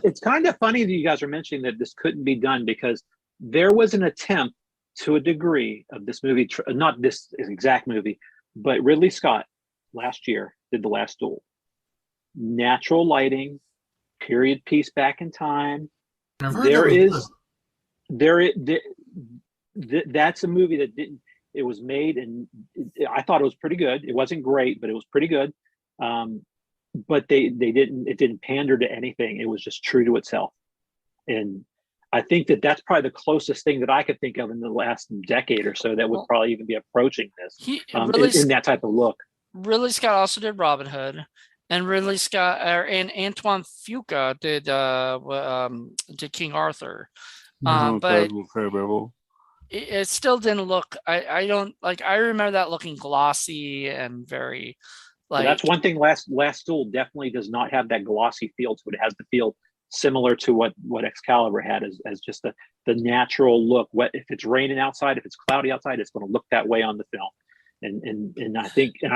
it's kind of funny that you guys are mentioning that this couldn't be done, because there was an attempt to a degree of this movie, not this exact movie, but Ridley Scott last year did The Last Duel. Natural lighting, period piece back in time. I've heard that's a movie that didn't. It was made, and I thought it was pretty good. It wasn't great, but it was pretty good. But it didn't pander to anything. It was just true to itself. And I think that's probably the closest thing that I could think of in the last decade or so that would probably even be approaching this in that type of look. Ridley Scott also did Robin Hood, and Ridley Scott and Antoine Fuqua did King Arthur. But it still didn't look. I don't like. I remember that looking glossy and very. Like, that's one thing. Last Duel definitely does not have that glossy feel to it. It has the feel similar to what Excalibur had, as just the natural look. If it's raining outside, if it's cloudy outside, it's going to look that way on the film. And I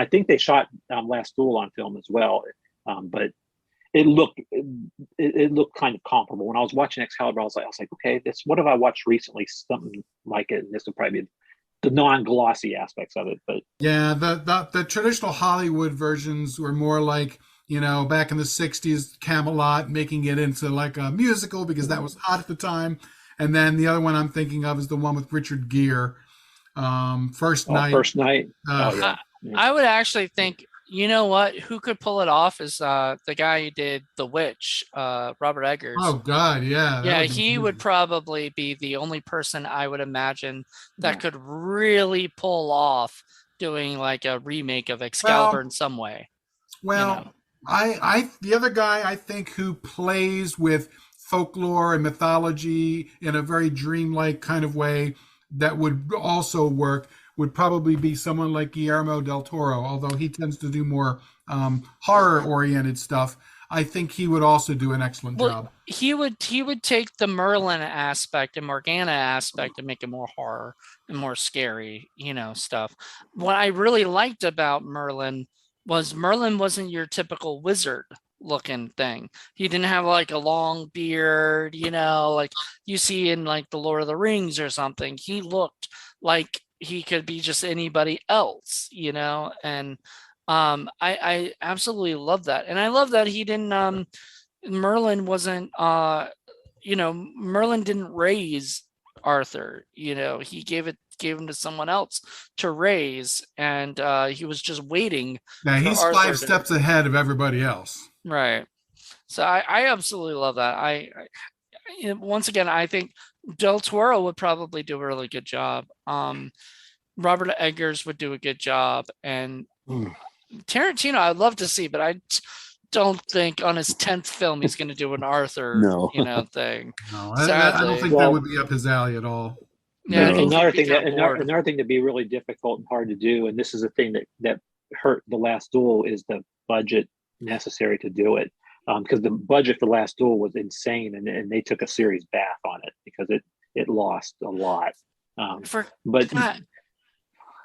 think they shot Last Duel on film as well, but it looked kind of comparable. When I was watching Excalibur, I was like, okay, what have I watched recently? Something like it. And this would probably be the non-glossy aspects of it. But yeah, the traditional Hollywood versions were more like, back in the 60s, Camelot, making it into like a musical because that was hot at the time. And then the other one I'm thinking of is the one with Richard Gere. First Night. Yeah. I would actually think, who could pull it off is the guy who did The Witch, Robert Eggers. Oh God, yeah. Yeah, he would probably be the only person I would imagine that could really pull off doing like a remake of Excalibur in some way. Well, the other guy I think who plays with folklore and mythology in a very dreamlike kind of way that would also work would probably be someone like Guillermo del Toro, although he tends to do more horror-oriented stuff. I think he would also do an excellent job. He would take the Merlin aspect and Morgana aspect and make it more horror and more scary, stuff. What I really liked about Merlin wasn't your typical wizard looking thing. He didn't have like a long beard, like you see in like the Lord of the Rings or something. He looked like he could be just anybody else, and I absolutely love that. And I love that he didn't Merlin wasn't Merlin didn't raise Arthur, he gave him to someone else to raise, and he was just waiting. Now he's Arthur 5 steps ahead of everybody else. Right. So I absolutely love that. I once again, I think Del Toro would probably do a really good job. Robert Eggers would do a good job, and Tarantino I'd love to see, but I don't think on his 10th film he's going to do an Arthur thing. No, I don't think that would be up his alley at all. Yeah, another thing that'd be really difficult and hard to do, and this is a thing that hurt The Last Duel, is the budget necessary to do it, because the budget for The Last Duel was insane, and they took a serious bath on it because it lost a lot.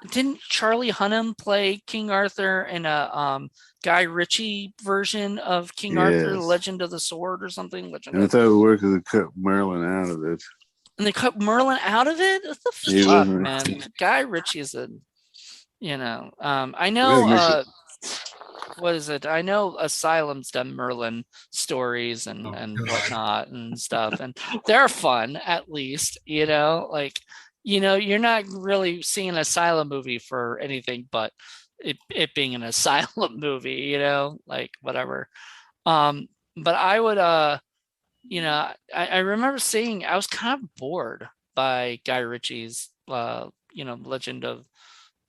Didn't Charlie Hunnam play King Arthur in a Guy Ritchie version of King Arthur, The Legend of the Sword or something? And I thought it would work because they cut Merlin out of it. And they cut Merlin out of it? What the fuck, man? Guy Ritchie is I know what is it? I know Asylum's done Merlin stories and whatnot and stuff, and they're fun at least, you're not really seeing an Asylum movie for anything but it being an Asylum movie, whatever. But I would, I remember I was kind of bored by Guy Ritchie's, Legend of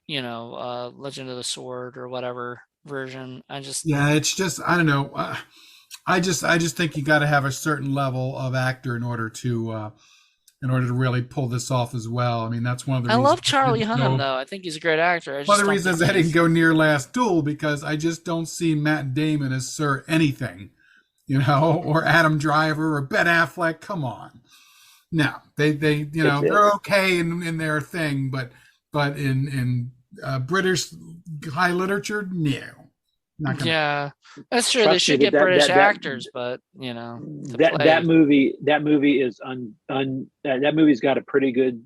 the Sword or whatever version. It's just, I don't know. I just think you got to have a certain level of actor in order to really pull this off as well. I mean, that's one of the I reasons. love Charlie Hunnam though. I think he's a great actor. I One of just the don't reasons think I didn't he's... go near Last Duel, because I just don't see Matt Damon as Sir anything, or Adam Driver or Ben Affleck. Come on. No, they they're okay in their thing, but in British high literature, no. Not gonna. Yeah, that's true. Trust They should me, get British actors, but to that play. that movie is that movie's got a pretty good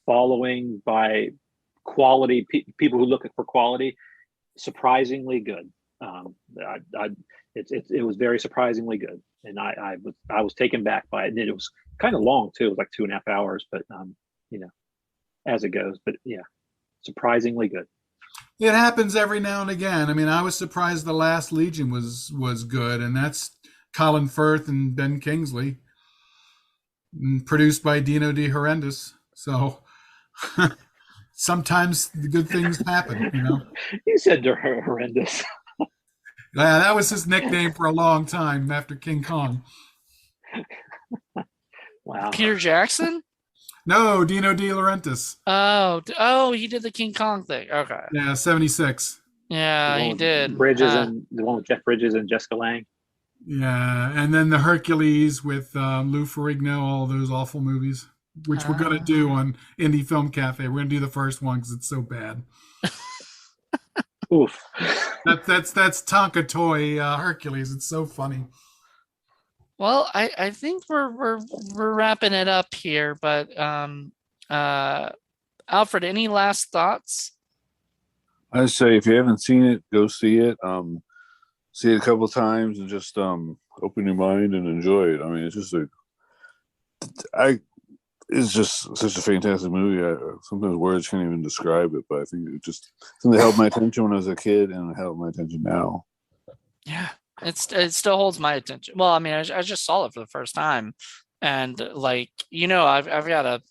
following by quality people who look for quality. Surprisingly good. It was very surprisingly good, and I was taken back by it. And it was kind of long too. It was like 2.5 hours, but as it goes. But yeah, surprisingly good. It happens every now and again. I mean, I was surprised The Last Legion was good, and that's Colin Firth and Ben Kingsley, and produced by Dino De Horrendous. So sometimes the good things happen, You said they're horrendous. Yeah, that was his nickname for a long time after King Kong. Wow. Peter Jackson? No, Dino De Laurentiis. Oh, he did the King Kong thing. Okay. Yeah, 76. Yeah, he did. Bridges and the one with Jeff Bridges and Jessica Lange. Yeah, and then the Hercules with Lou Ferrigno, all those awful movies, which we're going to do on Indie Film Cafe. We're going to do the first one because it's so bad. Oof. That's Tonka Toy Hercules. It's so funny. Well, I think we're wrapping it up here, but Alfred, any last thoughts? I'd say if you haven't seen it, go see it. See it a couple times and just open your mind and enjoy it. I mean, it's just such a fantastic movie. Sometimes words can't even describe it, but I think it just something held my attention when I was a kid, and it held my attention now. Yeah, it still holds my attention. Well, I mean, I just saw it for the first time, and I've got a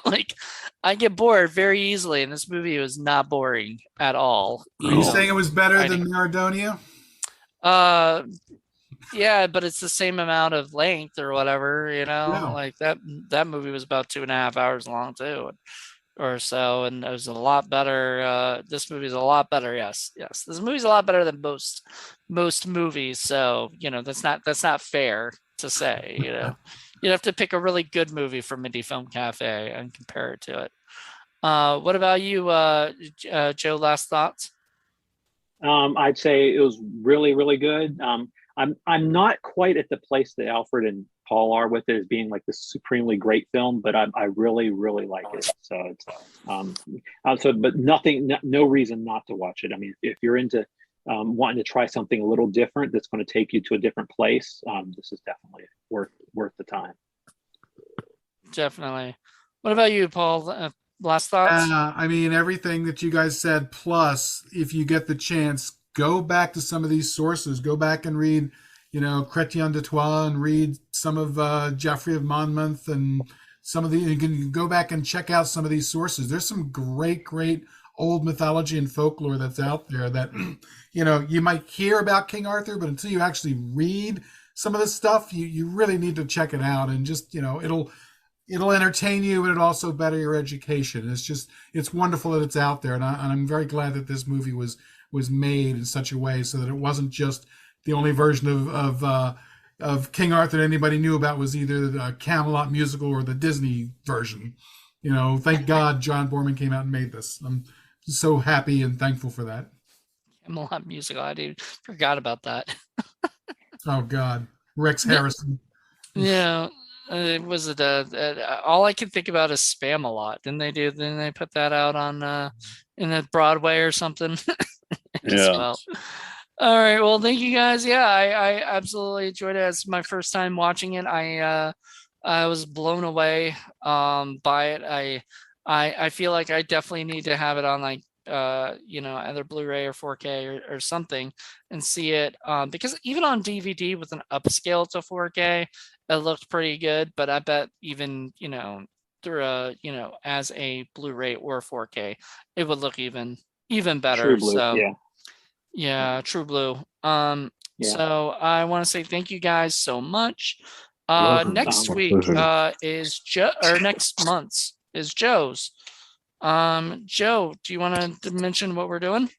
like I get bored very easily, and this movie was not boring at all. Are you saying it was better than Maradonia? Yeah, but it's the same amount of length or whatever, Yeah. like that movie was about 2.5 hours long too, or so, and it was a lot better. This movie is a lot better. Yes, this movie's a lot better than most movies. So that's not fair to say. You'd have to pick a really good movie from Indie Film Cafe and compare it to it. What about you, Joe? Last thoughts? I'd say it was really, really good. I'm not quite at the place that Alfred and Paul are with it as being like this supremely great film, but I really, really like it. So it's but no reason not to watch it. I mean, if you're into wanting to try something a little different that's going to take you to a different place, this is definitely worth the time. Definitely. What about you, Paul? Last thoughts? I mean, everything that you guys said, plus if you get the chance, go back to some of these sources. Go back and read, Chrétien de Troyes, and read some of Geoffrey of Monmouth, and you can go back and check out some of these sources. There's some great old mythology and folklore that's out there that, you might hear about King Arthur, but until you actually read some of this stuff, you really need to check it out, and just, it'll entertain you, and it'll also better your education. It's wonderful that it's out there, and I'm very glad that this movie was made in such a way so that it wasn't just the only version of King Arthur that anybody knew about was either the Camelot musical or the Disney version. Thank God John Boorman came out and made this. I'm so happy and thankful for that. Camelot musical. I forgot about that. Oh God, Rex Harrison. Yeah. Was it all I can think about is Spam-A-Lot? Didn't they put that out on in the Broadway or something? Yeah. Well, all right. Well, thank you guys. Yeah, I absolutely enjoyed it. It's my first time watching it. I was blown away by it. I feel like I definitely need to have it on like either Blu-ray or 4K or something and see it because even on DVD with an upscale to 4K, it looked pretty good. But I bet even through as a Blu-ray or 4K, it would look even better. True blue, So yeah. yeah, True Blue. Yeah. So I want to say thank you guys so much. Welcome. Next My week pleasure. is next month's is Joe's. Joe, do you want to mention what we're doing?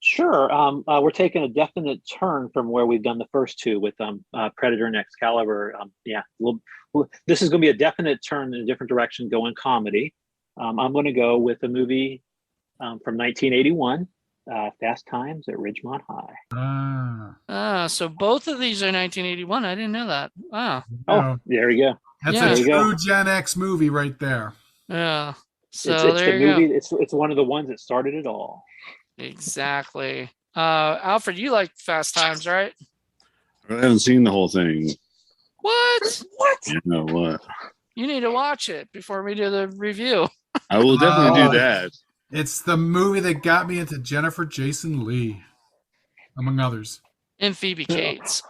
Sure. We're taking a definite turn from where we've done the first two with Predator and Excalibur. This is going to be a definite turn in a different direction, going comedy. I'm going to go with a movie from 1981, Fast Times at Ridgemont High. So both of these are 1981. I didn't know that. Wow. Oh, there you go. That's Yeah. a true Gen X movie right there. Yeah. So it's there the you movie. go. It's one of the ones that started it all. Exactly. Alfred, you like Fast Times, right? I haven't seen the whole thing. What? You know what? You need to watch it before we do the review. I will definitely do that. It's the movie that got me into Jennifer Jason Leigh, among others. And Phoebe Cates.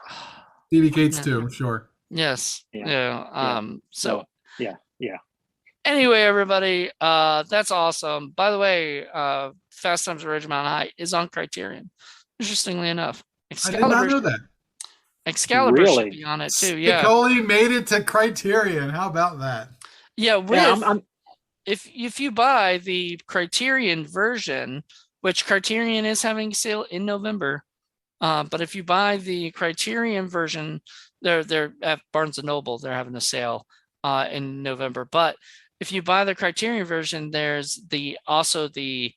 Phoebe Cates Yeah. too, sure. Yes. Yeah. So Yeah. anyway, everybody, that's awesome. By the way, Fast Times at Ridgemont High is on Criterion. Interestingly enough, I did not know that. Excalibur Really? should be on it too. Yeah. Spicoli made it to Criterion. How about that? Yeah. I'm If you buy the Criterion version, which Criterion is having a sale in November, but if you buy the Criterion version, they're at Barnes and Noble. They're having a sale in November. But if you buy the Criterion version, there's also the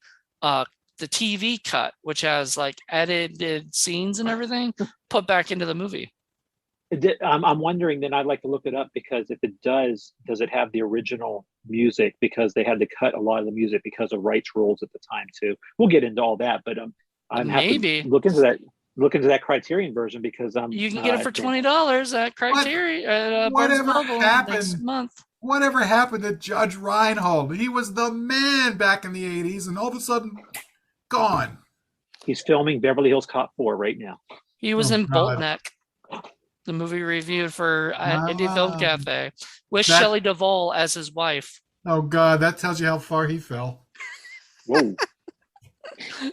TV cut, which has like edited scenes and everything put back into the movie. I'm wondering. Then I'd like to look it up, because if it does it have the original music? Because they had to cut a lot of the music because of rights rules at the time too. We'll get into all that, but I'm happy to look into that. Look into that Criterion version, because you can get it for $20 at Criterion at Barnes and Noble next month. Whatever happened to Judge Reinhold? He was the man back in the 80s, and all of a sudden, gone. He's filming Beverly Hills Cop 4 right now. He was in God. Boltneck, the movie reviewed for Indie Film Cafe, with That- Shelley Duvall as his wife. Oh, God, that tells you how far he fell. Whoa.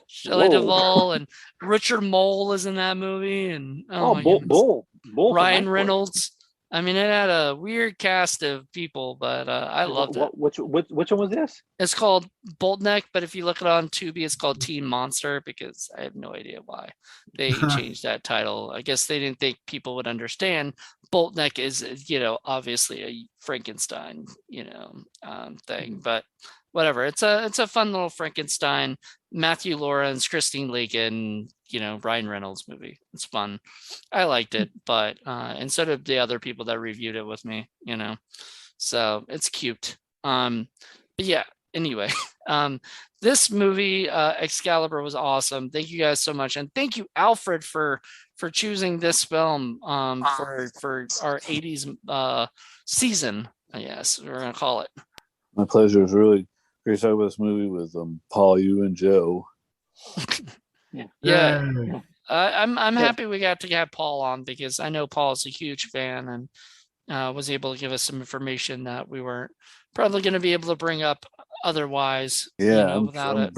Shelley Whoa. Duvall and Richard Mole is in that movie, and Bull from Ryan Lifeboat. Reynolds. I mean, it had a weird cast of people, but I loved it. Which one was this? It's called Boltneck, but if you look it on Tubi, it's called Teen Monster, because I have no idea why they changed that title. I guess they didn't think people would understand. Boltneck is, obviously a Frankenstein, thing, but whatever. It's a fun little Frankenstein, Matthew Lawrence, Christine Leakin, Ryan Reynolds movie. It's fun. I liked it, but and so did the other people that reviewed it with me, so it's cute. But yeah, anyway, this movie, Excalibur, was awesome. Thank you guys so much. And thank you, Alfred, for choosing this film for our 80s season, I guess we're going to call it. My pleasure. It was really great to talk about this movie with Paul, you, and Joe. Yeah. Yay. I'm happy we got to have Paul on, because I know Paul's a huge fan and was able to give us some information that we weren't probably going to be able to bring up otherwise. Yeah, without I'm it.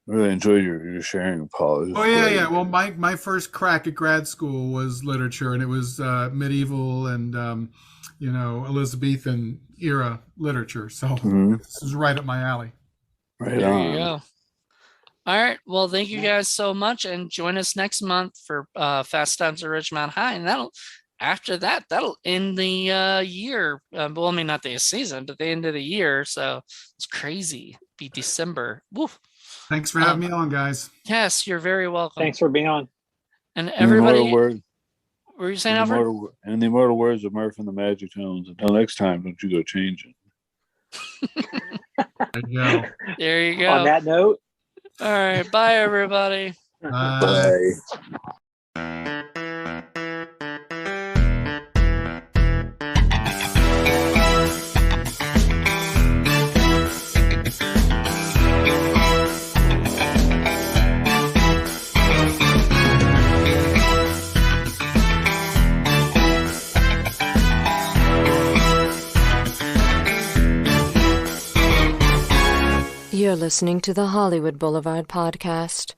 really enjoyed your sharing, Paul. It was Oh, yeah, great. yeah. Well, my first crack at grad school was literature, and it was medieval and, Elizabethan era literature. So This is right up my alley. Right There on. you go. All right. Well, thank you guys so much, and join us next month for Fast Times at Ridgemont High, and that'll end the year. Well, I mean, not the season, but the end of the year. So it's crazy. Be December. Woof. Thanks for having me on, guys. Yes, you're very welcome. Thanks for being on. And In the everybody, immortal word- were you saying, in the Alfred? immortal- in the immortal words of Murph and the Magic Tones, until next time, don't you go changing. There you go. There you go. On that note, All right. Bye, everybody. Bye. You're listening to the Hollywood Boulevard podcast.